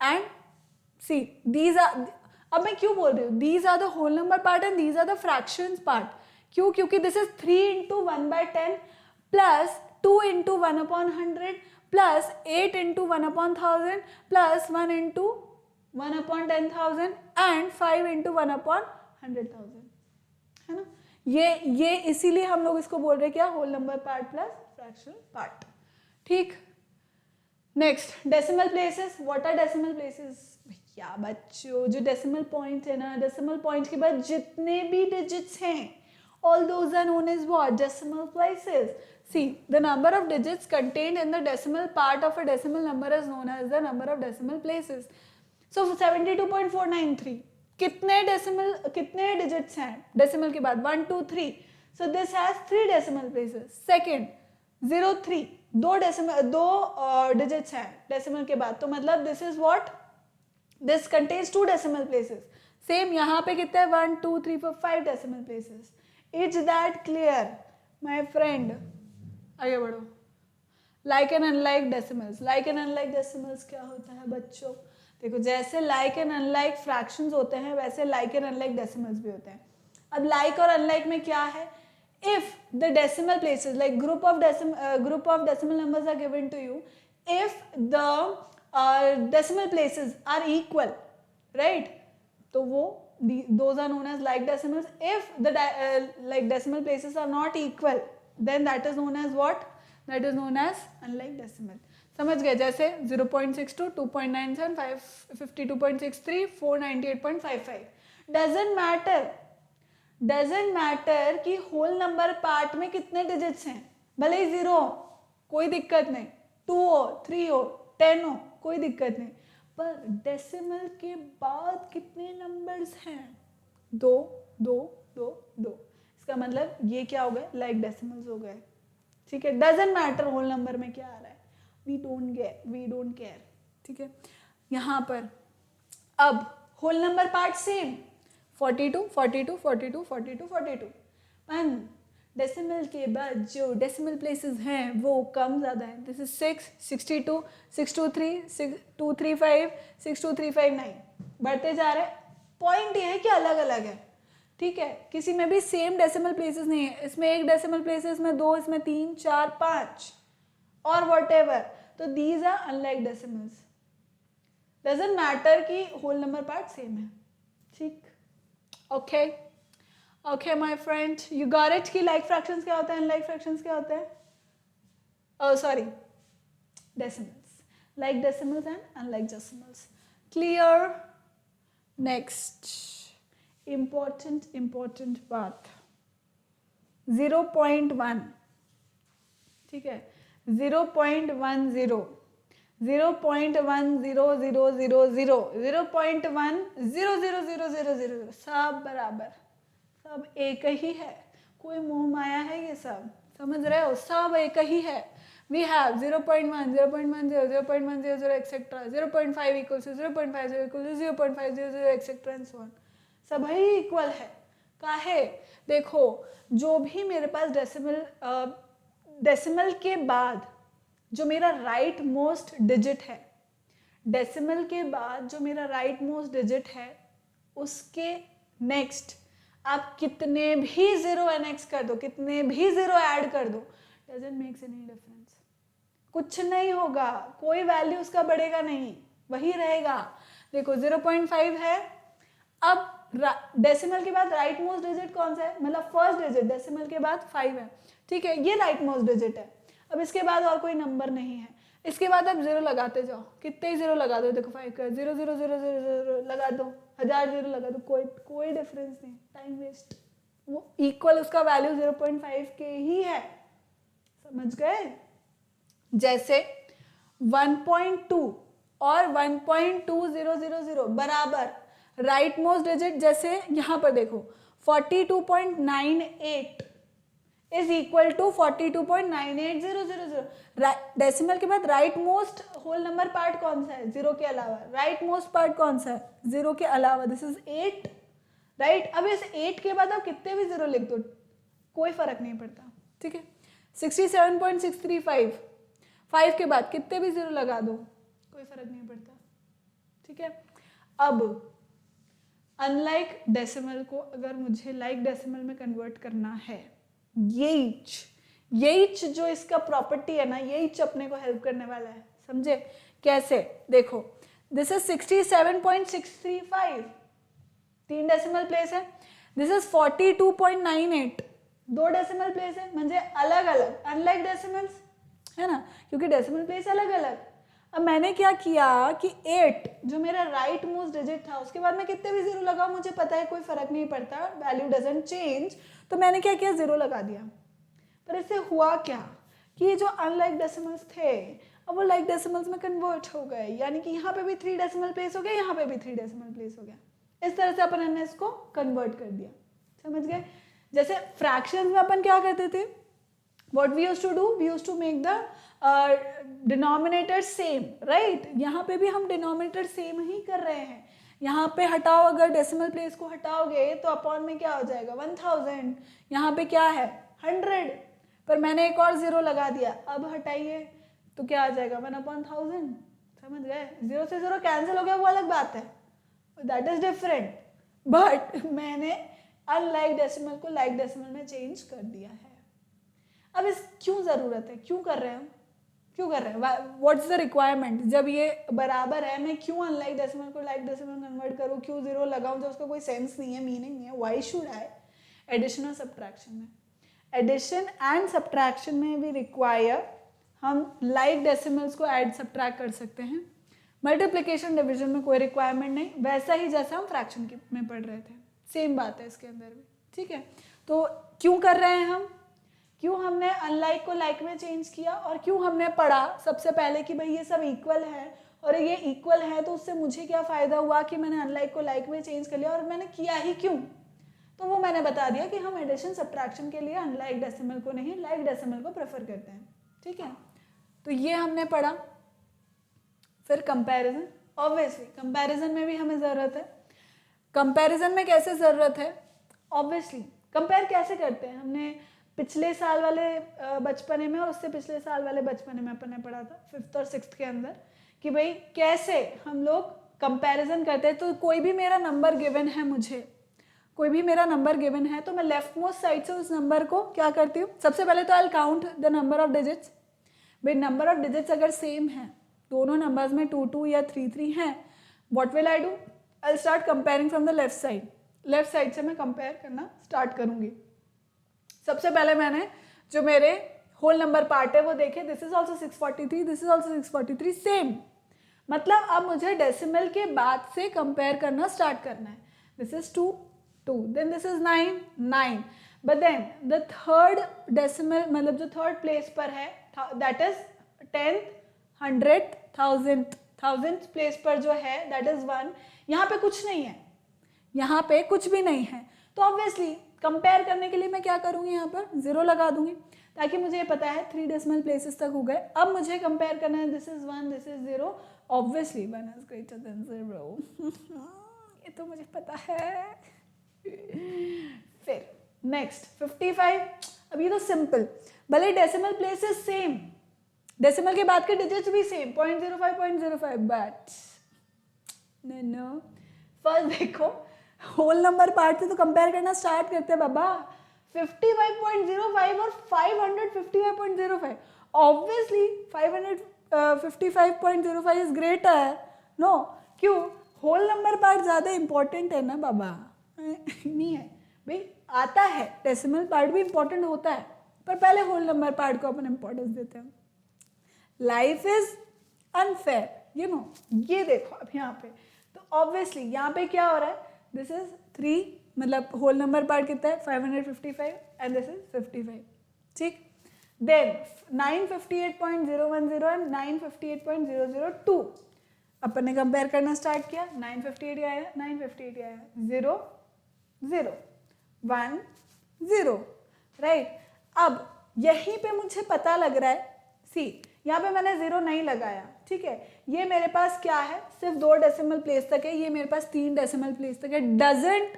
एंड सी दीज आर, अब मैं क्यों बोल रही हूँ these are the whole number part and these are the fractions part, क्यों, क्योंकि this is 3 into 1/10 plus 2 into 1/100 plus 8 into 1/1000 plus 1 into 1/10,000 and 5 into 1/100,000, है ना। ये इसीलिए हम लोग इसको बोल रहे हैं क्या, whole number part plus fractional part. ठीक, next decimal places. What are decimal places? भैया बच्चों, जो डेसिमल पॉइंट है ना, डेसिमल पॉइंट के बाद जितने भी डिजिट्स हैं, all those are known as what, decimal places. See, the number of digits contained in the decimal part of a decimal number is known as the number of decimal places. So 72.493 कितने डेसिमल, कितने डिजिट्स हैं डेसिमल के बाद, 1 2 3, so this has 3 decimal places. Second 03, दो डिजिट्स हैं डेसिमल के बाद, तो मतलब this is what, this contains 2 decimal places. Same यहाँ पे कितने हैं, 1 2 3 4 5 decimal places. Is that clear, my friend? आगे बढ़ो। Like and unlike decimals. Like and unlike decimals क्या होता है बच्चों? देखो, जैसे like and unlike fractions होते हैं, वैसे like and unlike decimals भी होते हैं। अब like और unlike में क्या है? If the decimal places, like group of decimal numbers are given to you, if the decimal places are equal, right? तो वो those are known as like decimals. If the like decimal places are not equal, then that is known as what? That is known as unlike decimal. समझ गए? जैसे 0.62, 2.97, 52.63, 498.55. Doesn't matter कि होल नंबर पार्ट में कितने डिजिट्स हैं, भले ही 0 हो कोई दिक्कत नहीं, 2 हो, 3 हो, 10 हो, कोई दिक्कत नहीं, पर डेसिमल के बाद कितने नंबर्स हैं, 2 2 2 2। इसका मतलब ये क्या हो गए, लाइक डेसिमल्स हो गए। ठीक है, डजंट मैटर होल नंबर में क्या आ रहा है, वी डोंट केयर। ठीक है, यहाँ पर अब होल नंबर पार्ट सेम 42 42 42 42 42, पर डेसिमल के बाद जो डेसिमल प्लेसेस हैं वो कम ज़्यादा है। दिस इज 6 62 623 6235 62359, बढ़ते जा रहे हैं। पॉइंट ये है कि अलग अलग है, ठीक है, किसी में भी सेम डेसिमल प्लेसेस नहीं है। इसमें एक डेसिमल प्लेस, इसमें 2, इसमें 3 4 5 और व्हाटएवर। तो these are unlike decimals. Doesn't matter कि होल नंबर पार्ट सेम है। ठीक, okay okay my friend, you got it कि लाइक फ्रैक्शंस क्या होता है, अनलाइक फ्रैक्शंस क्या होता है? Oh sorry, decimals, like decimals and unlike decimals. Clear? Next important बात, 0.1, ठीक है, 0.10 0.10000 0.1000000 सब बराबर, सब एक ही है, कोई मोह माया है ये सब, समझ रहे हो? सब एक ही है। We have 0.1 0.10 0.100 etc. 0.5 equals to 0.50 equals to 0.500 etc. and so on. सब ही इक्वल है। काहे? देखो, जो भी मेरे पास डेसिमल के बाद जो मेरा राइट मोस्ट डिजिट है, डेसिमल के बाद जो मेरा राइट मोस्ट डिजिट है, उसके नेक्स्ट आप कितने भी जीरो एनेक्स कर दो, कितने भी जीरो ऐड कर दो, डजंट मेक्स एनी डिफरेंस। कुछ नहीं होगा, कोई वैल्यू उसका बढ़ेगा नहीं, वही रहेगा। देखो 0.5 है, अब डेसिमल के बाद राइट मोस्ट डिजिट कौन सा है, मतलब फर्स्ट डिजिट डेसिमल के बाद 5 है, ठीक है, ये राइट मोस्ट डिजिट है। अब इसके बाद और कोई नंबर नहीं है, इसके बाद आप जीरो लगाते जाओ, कितने ही जीरो लगा दो, देखो 5 का 0 0 0 0 0 लगा दो, 1000 जीरो लगा दो, कोई डिफरेंस नहीं, टाइम वेस्ट। वो इक्वल उसका वैल्यू 0.5 के ही है, समझ गए? जैसे 1.2 और 1.2000 बराबर राइट मोस्ट डिजिट, जैसे यहाँ पर देखो 42.98 इज इक्वल टू 42.98000। डेसिमल के बाद right most whole number part कौन सा है, जीरो के अलावा, राइट मोस्ट पार्ट कौन सा है, जीरो के अलावा, दिस इज 8, राइट। अब इस 8 के बाद आप कितने भी जीरो लिख दो, कोई फर्क नहीं पड़ता, ठीक है। 67.635, 5 के बाद कितने भी जीरो लगा दो, कोई फर्क नहीं पड़ता, ठीक है। अब अनलाइक डेसिमल को अगर मुझे लाइक डेसिमल में कन्वर्ट करना है, यही जो इसका प्रॉपर्टी है ना, यही अपने को हेल्प करने वाला है, समझे? कैसे? देखो, दिस इज 67.635, 3 डेसिमल प्लेस है, दिस इज 42.98, 2 डेसिमल प्लेस है, म्हणजे अलग अलग, अनलाइक डेसिमल्स है ना, क्योंकि डेसिमल प्लेस अलग अलग। अब मैंने क्या किया कि 8 जो मेरा राइट मोस्ट डिजिट था, उसके बाद मैं कितने भी जीरो लगाऊं मुझे पता है कोई फर्क नहीं पड़ता, वैल्यू डजंट चेंज, तो मैंने क्या किया, जीरो लगा दिया। पर इससे हुआ क्या कि ये जो अनलाइक डेसिमल्स थे अब वो लाइक डेसिमल्स में कन्वर्ट हो गए, यानी कि यहाँ पे भी 3 डेसिमल प्लेस हो गया, यहाँ पे भी 3 डेसिमल प्लेस हो गया। इस तरह से अपन ने इसको कन्वर्ट कर दिया, समझ गए? जैसे फ्रैक्शंस में अपन क्या करते थे, what we used to do, we used to make the denominator same, right? यहाँ पे भी हम denominator same ही कर रहे हैं। यहाँ पे हटाओ, अगर डेसिमल प्लेस को हटाओगे तो अपॉन में क्या हो जाएगा, 1000, यहाँ पे क्या है 100, पर मैंने एक और जीरो लगा दिया, अब हटाइए तो क्या आ जाएगा 1/1000, समझ गए? जीरो से जीरो कैंसिल हो गया, वो अलग बात है, दैट इज डिफरेंट, बट मैंने अनलाइक डेसिमल को लाइक डेसिमल में चेंज कर दिया है। अब इस क्यों ज़रूरत है, क्यों कर रहे हैं, क्यों कर रहे हैं, व्हाट्स द रिक्वायरमेंट? जब ये बराबर है, मैं क्यों अनलाइक डेसिमल को लाइक डेसिमल कन्वर्ट करूँ, क्यों जीरो लगाऊं जब उसका कोई सेंस नहीं है, मीनिंग नहीं है, व्हाई शुड आई? एडिशन और सब्ट्रैक्शन में, एडिशन एंड सब्ट्रैक्शन में भी रिक्वायर हम लाइक डेसिमल्स को ऐड सब्ट्रैक्ट कर सकते हैं। मल्टीप्लिकेशन डिविजन में कोई रिक्वायरमेंट नहीं, वैसा ही जैसा हम फ्रैक्शन में पढ़ रहे थे, सेम बात है इसके अंदर भी, ठीक है। तो क्यों कर रहे हैं हम, क्यों हमने अनलाइक को लाइक में चेंज किया, और क्यों हमने पढ़ा सबसे पहले कि भाई ये सब इक्वल है, और ये इक्वल है तो उससे मुझे क्या फ़ायदा हुआ कि मैंने अनलाइक को लाइक में चेंज कर लिया, और मैंने किया ही क्यों, तो वो मैंने बता दिया कि हम एडिशन सब्ट्रैक्शन के लिए अनलाइक डेसिमल को नहीं, लाइक डेसिमल को प्रेफर करते हैं, ठीक है। तो ये हमने पढ़ा। फिर कंपैरिजन, ऑब्वियसली कंपैरिजन में भी हमें ज़रूरत है। कंपैरिजन में कैसे ज़रूरत है, ऑब्वियसली कंपेयर कैसे करते हैं, हमने पिछले साल वाले बचपने में और उससे पिछले साल वाले बचपने में अपन ने पढ़ा था 5th और 6th के अंदर, कि भाई कैसे हम लोग कंपैरिजन करते हैं। तो कोई भी मेरा नंबर गिवन है, मुझे कोई भी मेरा नंबर गिवन है, तो मैं लेफ्ट मोस्ट साइड से उस नंबर को क्या करती हूँ, सबसे पहले तो I count the number of digits. भाई नंबर ऑफ डिजिट्स अगर सेम है, दोनों नंबर्स में 2 2 या 3 3 है, what will I do, I start comparing from the left side. Left side से मैं कंपेयर करना स्टार्ट करूंगी। सबसे पहले मैंने जो मेरे होल नंबर पार्ट है वो देखे, this is also 643, this is also 643, same. मतलब अब मुझे डेसिमल के बाद से कंपेयर करना स्टार्ट करना है। This is 2 2, then this is 9 9, but then the third decimal, मतलब जो थर्ड प्लेस पर है, that is 10th 100th 1000th place पर जो है दैट इज 1। यहाँ पे कुछ नहीं है, यहाँ पे कुछ भी नहीं है, तो ऑब्वियसली कंपेयर करने के लिए मैं क्या करूँगी, यहाँ पर जीरो लगा दूंगी, ताकि मुझे ये पता है 3 डेसिमल प्लेसेस तक हो गए। अब मुझे कंपेयर करना है, this is 1, this is 0, obviously 1 is greater than 0 ये तो मुझे पता है। फिर नेक्स्ट 55, अब ये तो सिंपल, भले डेसिमल प्लेसेस सेम, डेसिमल के बाद के डिजिट्स भी सेम 0.05 बट नो, फर्स्ट देखो होल नंबर पार्ट से तो कंपेयर करना स्टार्ट करते हैं बाबा, 55.05 और 555.05, ऑब्वियसली 555.05 इज ग्रेटर, नो, क्यों, होल नंबर पार्ट ज़्यादा इंपॉर्टेंट है ना बाबा, नहीं है भाई, आता है डेसिमल पार्ट भी इंपॉर्टेंट होता है, पर पहले होल नंबर पार्ट को अपन इंपॉर्टेंस देते हैं। Life is unfair, you know, ये देखो अब यहाँ पे, तो ऑब्वियसली यहाँ पे क्या हो रहा है, दिस इज 3, मतलब होल नंबर पार्ट कितना है 555 एंड दिस इज 55, ठीक, देन 958.010 एंड 958.002, अपन ने कंपेयर करना स्टार्ट किया, 958 आया, 958 आया, 0 0 1 0, राइट। अब यहीं पे मुझे पता लग रहा है, सी यहाँ पे मैंने 0 नहीं लगाया, ठीक है, ये मेरे पास क्या है, सिर्फ 2 डेसिमल प्लेस तक है, ये मेरे पास 3 डेसिमल प्लेस तक है, डजंट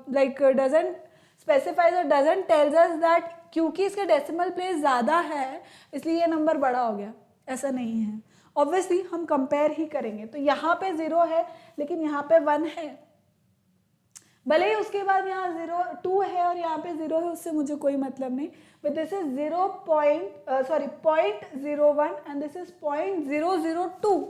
डजंट स्पेसिफाइज और डजंट टेल्स अस दैट क्योंकि इसके डेसिमल प्लेस ज़्यादा है इसलिए ये नंबर बड़ा हो गया, ऐसा नहीं है। ऑब्वियसली हम कंपेयर ही करेंगे, तो यहाँ पे 0 है लेकिन यहाँ पे 1 है, भले ही उसके बाद यहाँ 2 है और यहाँ पे 0 है, उससे मुझे कोई मतलब नहीं, but this is 0.01 and this is 0.002,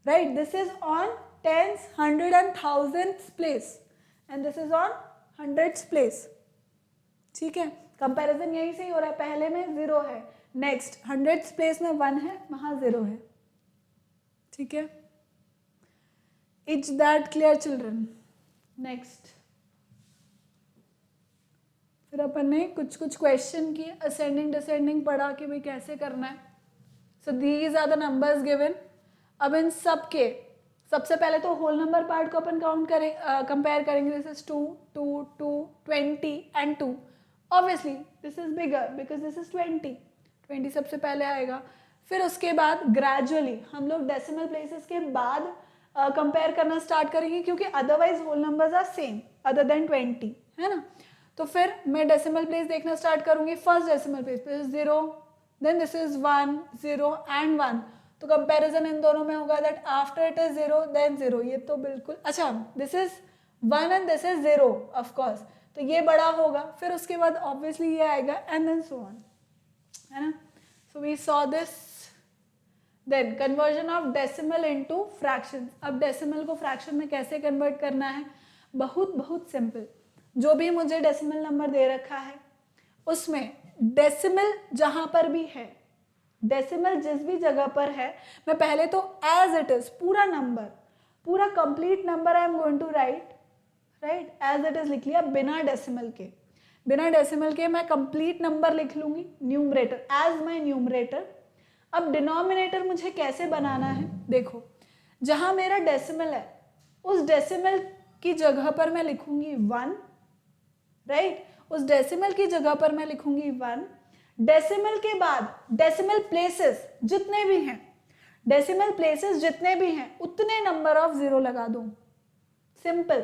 right, this is on tens, hundred and thousands place and this is on hundreds place, ठीक है, कंपैरिजन यहीं से ही हो रहा है, पहले में 0 है, नेक्स्ट हंड्रेड्स प्लेस में 1 है, वहाँ 0 है, ठीक है, is that clear children. Next फिर अपन ने कुछ क्वेश्चन किए, असेंडिंग डिसेंडिंग पढ़ा कि भाई कैसे करना है, so these are the numbers given. अब इन सब के सबसे पहले तो होल नंबर पार्ट को अपन काउंट करें, कंपेयर करेंगे, this is 2 2 2 20 and 2, obviously this is bigger because this is 20 सबसे पहले आएगा, फिर उसके बाद ग्रेजुअली हम लोग डेसिमल प्लेसेस के बाद कंपेयर करना स्टार्ट करेंगे, क्योंकि otherwise whole numbers are same other than 20, है ना, तो फिर मैं डेसिमल प्लेस देखना स्टार्ट करूंगी, first decimal place this is 0, then this is 1 0 and 1, तो कंपैरिजन इन दोनों में होगा that after it is 0 then 0, ये तो बिल्कुल, अच्छा this is 1 and this is 0 of course, तो ये बड़ा होगा, फिर उसके बाद ऑब्वियसली ये आएगा एंड देन सो ऑन, है ना, so we saw this. Then conversion of decimal into fraction, अब डेसिमल को फ्रैक्शन में कैसे कन्वर्ट करना है, बहुत सिंपल, जो भी मुझे डेसिमल नंबर दे रखा है उसमें डेसिमल जहां पर भी है, डेसिमल जिस भी जगह पर है, मैं पहले तो एज इट इज पूरा नंबर, पूरा complete number I am going to write as it is लिख लिया, बिना डेसिमल के मैं कंप्लीट नंबर लिख लूंगी, न्यूमरेटर एज माई न्यूमरेटर। अब डिनोमिनेटर मुझे कैसे बनाना है, देखो जहां मेरा डेसिमल है उस डेसिमल की जगह पर मैं लिखूंगी 1, राइट, उस डेसिमल की जगह पर मैं लिखूंगी 1, डेसिमल के बाद डेसिमल प्लेसेस जितने भी हैं उतने नंबर ऑफ 0 लगा दूं, सिंपल।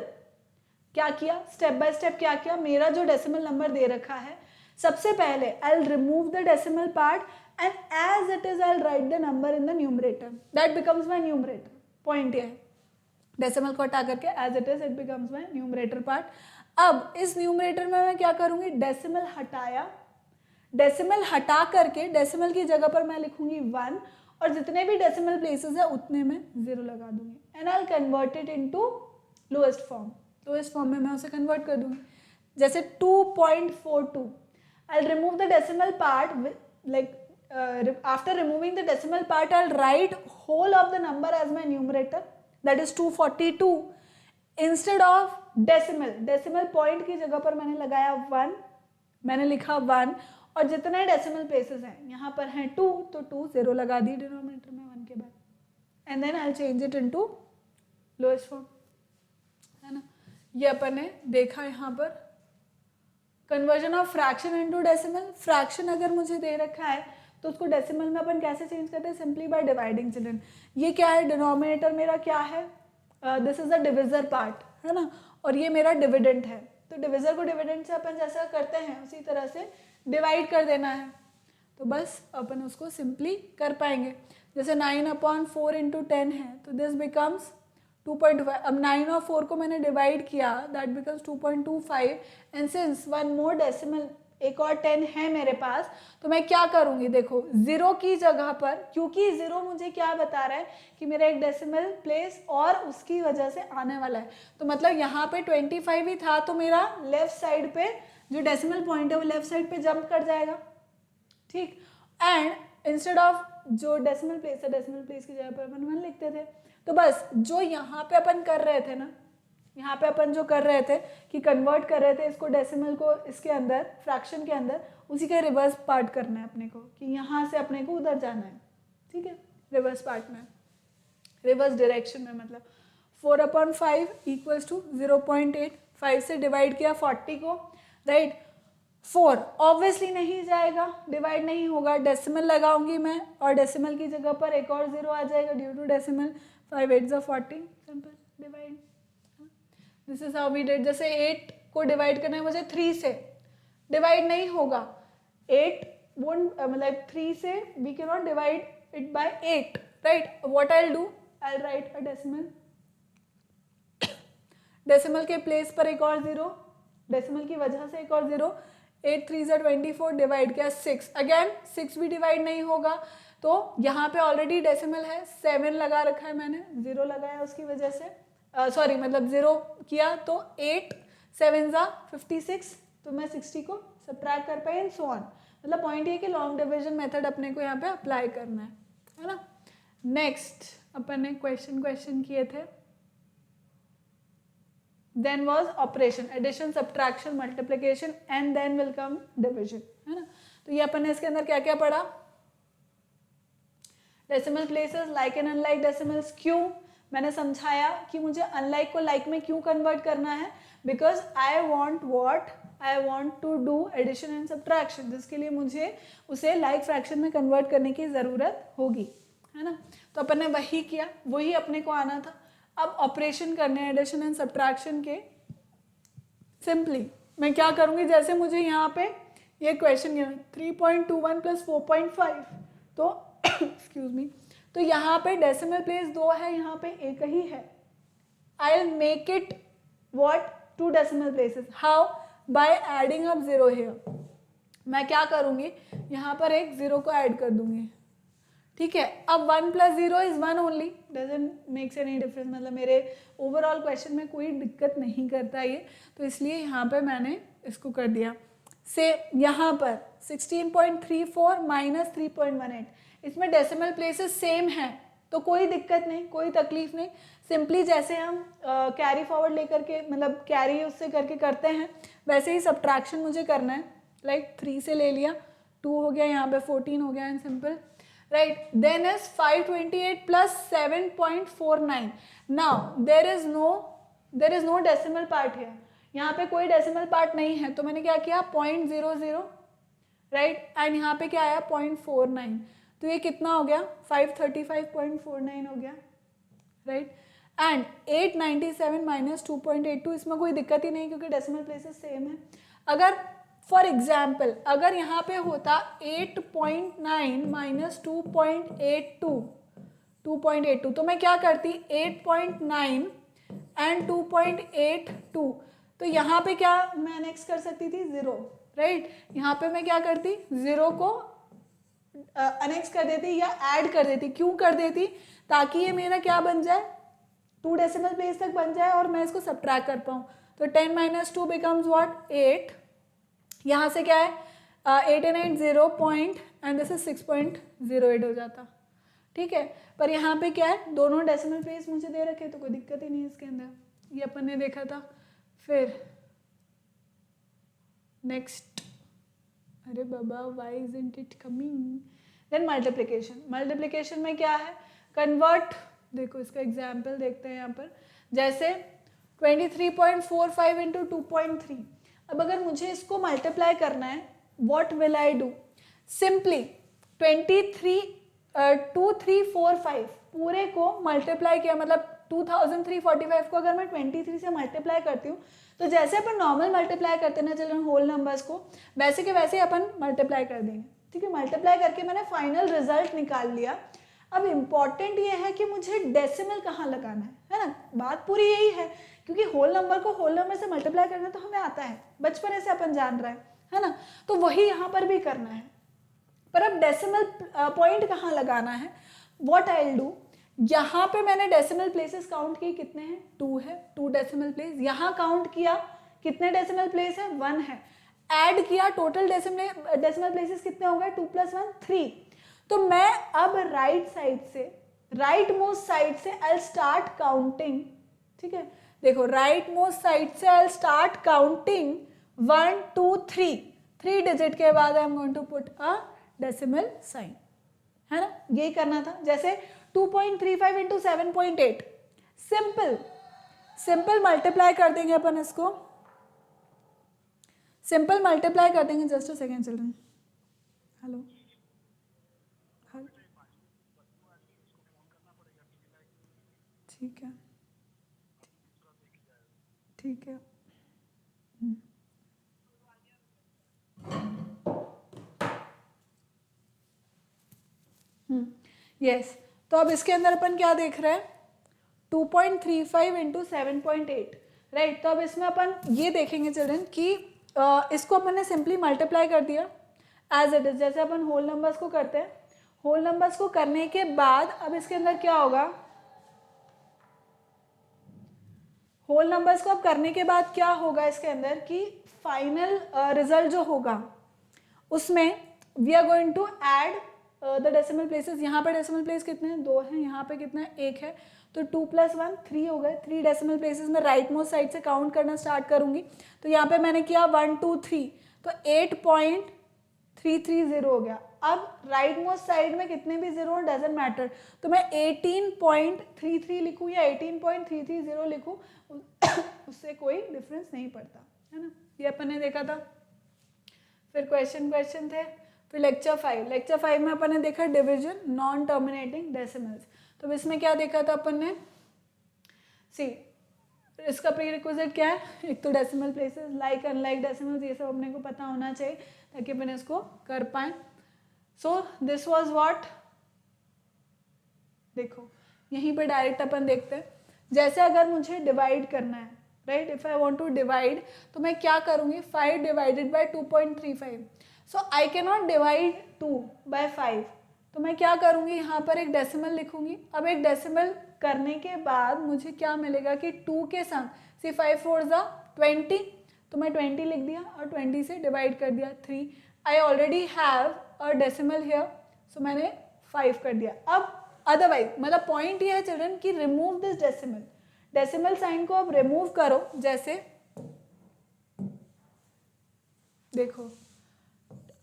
क्या किया, स्टेप बाय स्टेप क्या किया, मेरा जो डेसिमल नंबर दे रखा है, सबसे पहले I will remove the decimal part and as it is I'll write the number in the numerator, that becomes my numerator, point ये है, डेसिमल को हटा करके as it is it becomes my numerator part। अब इस न्यूमरेटर में मैं क्या करूंगी, डेसिमल हटा करके डेसिमल की जगह पर मैं लिखूंगी 1 और जितने भी डेसिमल प्लेसेस है उतने में 0 लगा दूंगी and I'll convert it into lowest form में मैं उसे कन्वर्ट कर दूंगी, जैसे 2.42, I'll remove the decimal part like after removing the decimal part I'll write whole of the number as my numerator, that is 242, instead of decimal point की जगह पर मैंने लगाया 1, मैंने लिखा 1 और जितने डेसिमल प्लेसेस हैं यहाँ पर हैं 2, तो 2 0 लगा दी डिनोमिनेटर में 1 के बाद, and then I'll change it into lowest form, है ना, ये अपन ने देखा यहाँ पर। Conversion of fraction into decimal, fraction अगर मुझे दे रखा है तो उसको डेसिमल में अपन कैसे चेंज करते हैं, सिंपली बाय डिवाइडिंग चिल्ड्रन। ये क्या है, डिनोमिनेटर मेरा क्या है, this is a divisor part, है ना, और ये मेरा डिविडेंड है, तो डिविजर को डिविडेंड से अपन जैसा करते हैं उसी तरह से डिवाइड कर देना है, तो बस अपन उसको सिंपली कर पाएंगे। जैसे 9/4 इंटू 10 है, तो दिस बिकम्स 2.5। अब 9 और 4 को मैंने डिवाइड किया, that becomes 2.25। And since one more decimal, एक और 10 है मेरे पास, तो मैं क्या करूंगी, देखो 0 की जगह पर, क्योंकि 0 मुझे क्या बता रहा है कि मेरा एक डेसिमल प्लेस और उसकी वजह से आने वाला है, तो मतलब यहाँ पे 25 ही था, तो मेरा लेफ्ट साइड पे जो डेसिमल पॉइंट है वो लेफ्ट साइड पे जंप कर जाएगा, ठीक। एंड इंस्टेड ऑफ जो डेसिमल प्लेस है, डेसिमल प्लेस की जगह पर अपन 1 लिखते थे। तो बस जो यहाँ पे अपन कर रहे थे ना, यहाँ पे अपन जो कर रहे थे कि कन्वर्ट कर रहे थे इसको डेसिमल को इसके अंदर, फ्रैक्शन के अंदर, उसी का रिवर्स पार्ट करना है अपने को, कि यहाँ से अपने को उधर जाना है, ठीक है, रिवर्स पार्ट में, रिवर्स डायरेक्शन में। मतलब 4/5 इक्वल्स टू 0.8, 5 से डिवाइड किया 40 को, राइट। 4 ऑब्वियसली नहीं जाएगा, डिवाइड नहीं होगा, डेसिमल लगाऊंगी मैं और डेसिमल की जगह पर एक और 0 आ जाएगा ड्यू टू डेसिमल। 5 8 ज़ा 40, simple divide. This is how we did. जैसे 8 को डिवाइड करना है मुझे 3 से, डिवाइड नहीं होगा, 8 वोंट, मतलब 3 से we can not divide it by 8, right. What I will do, I will write a decimal, decimal के प्लेस पर एक और 0, डेसिमल की वजह से एक और 0, 8 3 ज़ा 24, डिवाइड किया 6, अगेन 6 भी डिवाइड नहीं होगा, तो यहाँ पे ऑलरेडी डेसिमल है, 7 लगा रखा है मैंने, 0 लगाया उसकी वजह से, सॉरी मतलब 0 किया, तो 8 7 ज़ा 56, तो मैं 60 को सब्ट्रैक्ट कर पाई एंड सो ऑन। मतलब पॉइंट ये कि लॉन्ग डिवीजन मेथड अपने को यहाँ पे अप्लाई करना है ना। नेक्स्ट अपन ने क्वेश्चन किए थे, then was operation, addition, subtraction, multiplication and then will come division, है ना। तो ये अपन ने इसके अंदर क्या क्या पढ़ा, decimal places, like and unlike decimals. क्यों मैंने समझाया कि मुझे अनलाइक को लाइक में क्यों कन्वर्ट करना है, because I want to do addition and subtraction, जिसके लिए मुझे उसे लाइक फ्रैक्शन में कन्वर्ट करने की ज़रूरत होगी, है ना। तो अपन ने वही किया, वही अपने को आना था। अब ऑपरेशन करने हैं एडिशन एंड सब्ट्रैक्शन के, सिंपली मैं क्या करूँगी, जैसे मुझे यहाँ पे ये क्वेश्चन 3.21 प्लस 4.5, तो एक्सक्यूज मी, तो यहाँ पे डेसिमल प्लेस 2 है, यहाँ पे एक ही है, I will make it what 2 decimal places, how, by adding up 0 here. मैं क्या करूँगी, यहाँ पर एक 0 को ऐड कर दूँगी, ठीक है। अब 1 + 0 is 1 only, doesn't makes any difference, मतलब मेरे ओवरऑल क्वेश्चन में कोई दिक्कत नहीं करता ये, तो इसलिए यहाँ पे मैंने इसको कर दिया। से यहाँ पर 16.34 माइनस 3.18, इसमें डेसिमल प्लेसेस सेम हैं, तो कोई दिक्कत नहीं, कोई तकलीफ नहीं। सिंपली जैसे हम कैरी फॉरवर्ड लेकर के, मतलब कैरी उससे करके करते हैं, वैसे ही सब्ट्रैक्शन मुझे करना है। लाइक 3 से ले लिया, 2 हो गया, यहाँ पे 14 हो गया, and simple, right, then is 528 plus 7.49. now there is no decimal part here, यहाँ पे कोई डेसिमल पार्ट नहीं है, तो मैंने क्या किया 0.00, राइट, एंड यहाँ पे क्या आया 0.49, तो ये कितना हो गया 535.49 हो गया, राइट। एंड 897 माइनस 2.82, इसमें कोई दिक्कत ही नहीं क्योंकि डेसिमल प्लेसेस सेम है। अगर फॉर एग्जाम्पल अगर यहाँ पे होता 8.9 माइनस 2.82, तो मैं क्या करती 8.9 एंड 2.82, तो यहाँ पे क्या मैं नेक्स्ट कर सकती थी 0, राइट। यहाँ पे मैं क्या करती 0 को अनेक्स कर देती या ऐड कर देती, क्यों कर देती, ताकि ये मेरा क्या बन जाए 2 डेसिमल प्लेस तक बन जाए और मैं इसको सब्ट्रैक्ट कर पाऊँ। तो 10 माइनस 2 बिकम्स व्हाट 8, यहाँ से क्या है 880 पॉइंट एंड दिस इज 6.08 हो जाता, ठीक है। पर यहाँ पे क्या है दोनों डेसिमल प्लेस मुझे दे रखे, तो कोई दिक्कत ही नहीं इसके अंदर, ये अपन ने देखा था। फिर नेक्स्ट, अरे बाबा why isn't it coming, then multiplication में क्या है कन्वर्ट, देखो इसका एग्जाम्पल देखते हैं यहाँ पर, जैसे 23.45 इंटू 2.3, अब अगर मुझे इसको मल्टीप्लाई करना है what will I do, simply 23 2345 पूरे को मल्टीप्लाई किया, मतलब 2345 को अगर मैं 23 से मल्टीप्लाई करती हूँ तो जैसे अपन नॉर्मल मल्टीप्लाई करते हैं ना चिल्ड्रन होल नंबर्स को, वैसे के वैसे अपन मल्टीप्लाई कर देंगे। ठीक है, मल्टीप्लाई करके मैंने फाइनल रिजल्ट निकाल लिया। अब इम्पॉर्टेंट ये है कि मुझे डेसिमल कहाँ लगाना है ना, बात पूरी यही है, क्योंकि होल नंबर को होल नंबर से मल्टीप्लाई करना तो हमें आता है, बचपन से अपन जान रहे हैं, है ना, तो वही यहाँ पर भी करना है। पर अब डेसिमल पॉइंट कहाँ लगाना है, व्हाट आई विल डू, यहाँ पे मैंने डेसिमल प्लेसेस काउंट किए, कितने हैं, 2 है, 2 डेसिमल प्लेस। यहाँ काउंट किया कितने डेसिमल प्लेस है, 1 है। ऐड किया, टोटल डेसिमल प्लेसेस कितने हो गए, 2 + 1 3। तो मैं अब राइट साइड से, राइट मोस्ट साइड से आई स्टार्ट काउंटिंग। ठीक है, देखो राइट मोस्ट साइड से आई स्टार्ट काउंटिंग 1 2 3, 3 डिजिट के बाद I am going to put a decimal sign, है ना, यही करना था। जैसे 2.35 इंटू 7.8, सिंपल सिंपल मल्टीप्लाई कर देंगे अपन इसको, सिंपल मल्टीप्लाई कर देंगे। Just a second children, hello, ठीक है, ठीक है, यस। तो अब इसके अंदर अपन क्या देख रहे हैं, 2.35 इंटू 7.8, राइट। तो अब इसमें अपन ये देखेंगे चिल्ड्रन कि इसको अपन ने सिंपली मल्टीप्लाई कर दिया एज इट इज, जैसे अपन होल नंबर्स को करते हैं। होल नंबर्स को करने के बाद अब इसके अंदर क्या होगा, होल नंबर्स को अब करने के बाद क्या होगा इसके अंदर कि फाइनल रिजल्ट जो होगा उसमें we are going to add the decimal places. यहाँ पे डेसिमल प्लेस कितने हैं, 2 हैं, यहाँ पे कितना है, 1 है, तो 2 + 1 3 हो गए। 3 डेसिमल प्लेसेस में राइट मोस्ट साइड से काउंट करना स्टार्ट करूंगी। तो यहाँ पे मैंने किया 1 2 3, तो 8.330 हो गया। अब राइट मोस्ट साइड में कितने भी जीरो डजेंट मैटर, तो मैं 18.33 लिखूँ या 18.330 लिखूँ, उससे कोई डिफरेंस नहीं पड़ता, है ना। ये अपन ने देखा था। फिर क्वेश्चन थे। फिर लेक्चर 5 में अपन ने देखा डिवीजन नॉन टर्मिनेटिंग डेसिमल्स। तो इसमें क्या देखा था अपन ने, सी इसका प्री रिक्विजिट क्या है, एक तो decimal places, like unlike decimals, ये सब अपने को पता होना चाहिए ताकि अपन इसको कर पाए। सो दिस वाज व्हाट, देखो यहीं पे डायरेक्ट अपन देखते हैं। जैसे अगर मुझे डिवाइड करना है, right, if I want to divide, तो मैं क्या करूँगी, 5 divided by 2.35, so I can not divide 2 by 5, तो मैं क्या करूँगी, यहाँ पर एक डेसिमल लिखूँगी। अब एक डेसिमल करने के बाद मुझे क्या मिलेगा कि 2 के संग, सी 5 4 20, तो मैं 20 लिख दिया और 20 से डिवाइड कर दिया 3। I already have a decimal here, so मैंने 5 कर दिया। अब अदरवाइज मतलब पॉइंट ये है चिल्ड्रन कि remove this decimal, decimal sign को अब रिमूव करो। जैसे देखो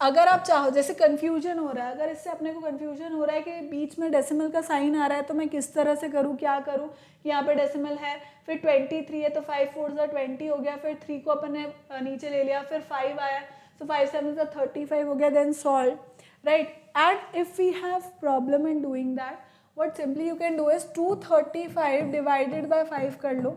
अगर आप चाहो, जैसे कंफ्यूजन हो रहा है, अगर इससे अपने को कंफ्यूजन हो रहा है कि बीच में डेसिमल का साइन आ रहा है तो मैं किस तरह से करूँ, क्या करूँ, यहाँ पे डेसिमल है, फिर 23 है तो 5 4 20 हो गया, फिर 3 को अपन ने नीचे ले लिया, फिर 5 आया, so 5 7 35 हो गया, then solve, right. And if we have problem in doing that, what simply you can do is 235 divided by 5 कर लो,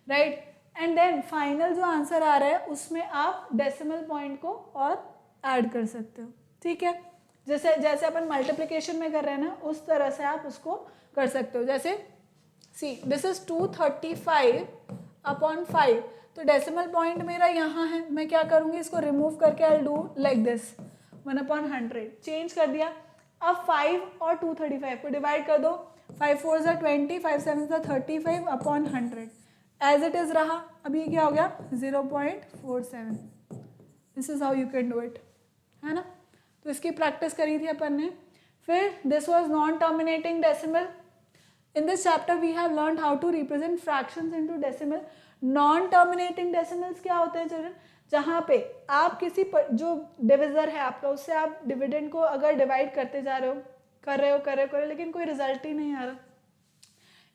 राइट, एंड देन फाइनल जो आंसर आ रहा है उसमें आप डेसिमल पॉइंट को और ऐड कर सकते हो, ठीक है। जैसे अपन मल्टीप्लिकेशन में कर रहे हैं ना, उस तरह से आप उसको कर सकते हो। जैसे सी दिस इज 235 अपॉन 5, तो डेसिमल पॉइंट मेरा यहाँ है, मैं क्या करूँगी, इसको रिमूव करके I do like this 1/100, change कर दिया। अब 5 और 235 को डिवाइड कर दो, 5 4 20, 5 7 35 अपॉन 100, एज इट इज रहा। अब ये क्या हो गया, 0.47। This is how you can do it, है ना। तो इसकी प्रैक्टिस करी थी अपन ने। फिर this was non terminating decimal. In this chapter we have learned how to represent fractions into decimal. Non terminating decimals क्या होते हैं चिल्ड्रन, जहाँ पे आप किसी जो डिविजर है आपका, उससे आप डिविडेंड को अगर डिवाइड करते जा रहे हो, कर रहे हो लेकिन कोई रिजल्ट ही नहीं आ रहा,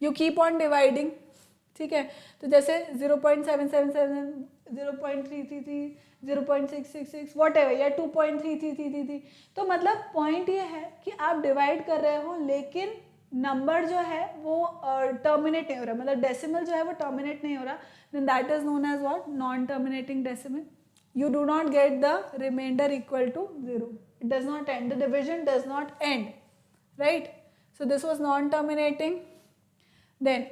यू कीप ऑन डिवाइडिंग, ठीक है। तो जैसे 0.777, 0.333, 0.666 वॉट एवर, या 2.3333, तो मतलब पॉइंट ये है कि आप डिवाइड कर रहे हो लेकिन नंबर जो है वो टर्मिनेट नहीं हो रहा, मतलब डेसिमल जो है वो टर्मिनेट नहीं हो रहा, then that is known as what, non terminating decimal. You do not get the remainder equal to 0. It does not end. The division does not end. Right? So this was non-terminating. Then,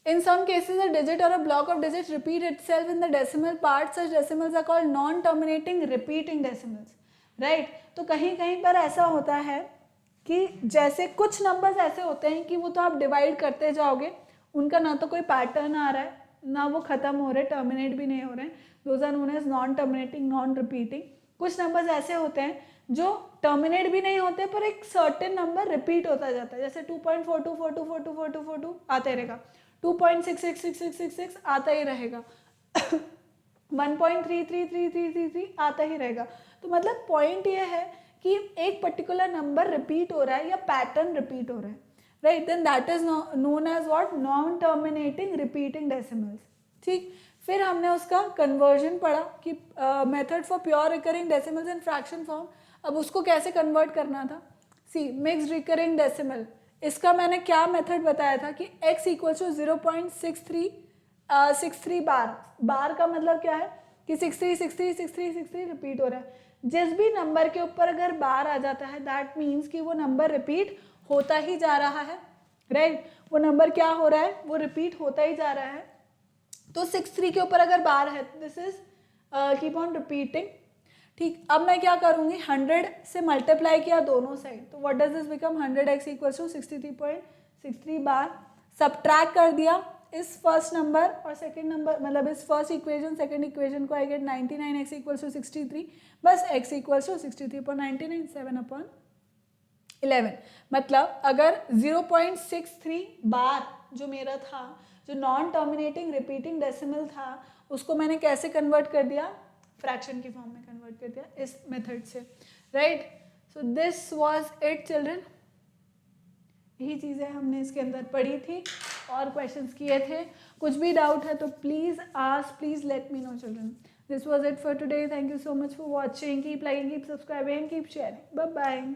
in some cases, a digit or a block of digits repeat itself in the decimal part. Such decimals are called non-terminating repeating decimals. Right? तो कहीं कहीं पर ऐसा होता है कि जैसे कुछ नंबर्स ऐसे होते हैं कि वो तो आप डिवाइड करते जाओगे, उनका ना तो कोई पैटर्न आ रहा है, ना वो खत्म हो रहे, टर्मिनेट भी नहीं हो रहे हैं. Those are known as non-terminating, non-repeating. कुछ नंबर्स ऐसे होते हैं जो टर्मिनेट भी नहीं होते पर एक सर्टेन नंबर रिपीट होता जाता है, जैसे 2.4242424242 आते रहेगा, 2.666666 आता ही रहेगा, 1.333333 आता ही रहेगा. तो मतलब पॉइंट ये है कि एक पर्टिकुलर नंबर रिपीट हो रहा है या पैटर्न रिपीट हो रहा है. Right, then that is known as what, non terminating repeating decimals. ठीक, फिर हमने उसका कन्वर्जन पढ़ा कि method for pure recurring decimals in fraction form. अब उसको कैसे कन्वर्ट करना था. सी, मिक्स्ड रिकरिंग डेसिमल, इसका मैंने क्या मेथड बताया था कि x इक्वल्स टू 0.63 बार. बार का मतलब क्या है कि 63 रिपीट हो रहा है. जिस भी नंबर के ऊपर अगर बार आ जाता है दैट मीन्स कि वो नंबर रिपीट होता ही जा रहा है. राइट, वो नंबर क्या हो रहा है, वो रिपीट होता ही जा रहा है. तो 63 के ऊपर अगर बार है, this is keep on repeating. ठीक, अब मैं क्या करूँगी, 100 से मल्टीप्लाई किया दोनों साइड, तो what does this become, 100x equals to 63.63 bar. Subtract कर दिया इस फर्स्ट नंबर और सेकंड नंबर, मतलब इस फर्स्ट इक्वेशन सेकंड इक्वेशन को, I get 99x equals to 63. बस x इक्वल्स टू 63.99, 7/11. मतलब अगर 0.63 बार जो मेरा था, जो नॉन टर्मिनेटिंग रिपीटिंग डेसिमल था, उसको मैंने कैसे कन्वर्ट कर दिया, फ्रैक्शन की फॉर्म में कन्वर्ट कर दिया इस मेथड से. Right, so this was it children. यही चीज़ें हमने इसके अंदर पढ़ी थी और क्वेश्चंस किए थे. कुछ भी डाउट है तो please ask, please let me know children. This was it for today. Thank you so much for watching. Keep liking, keep subscribing, keep sharing. Bye bye.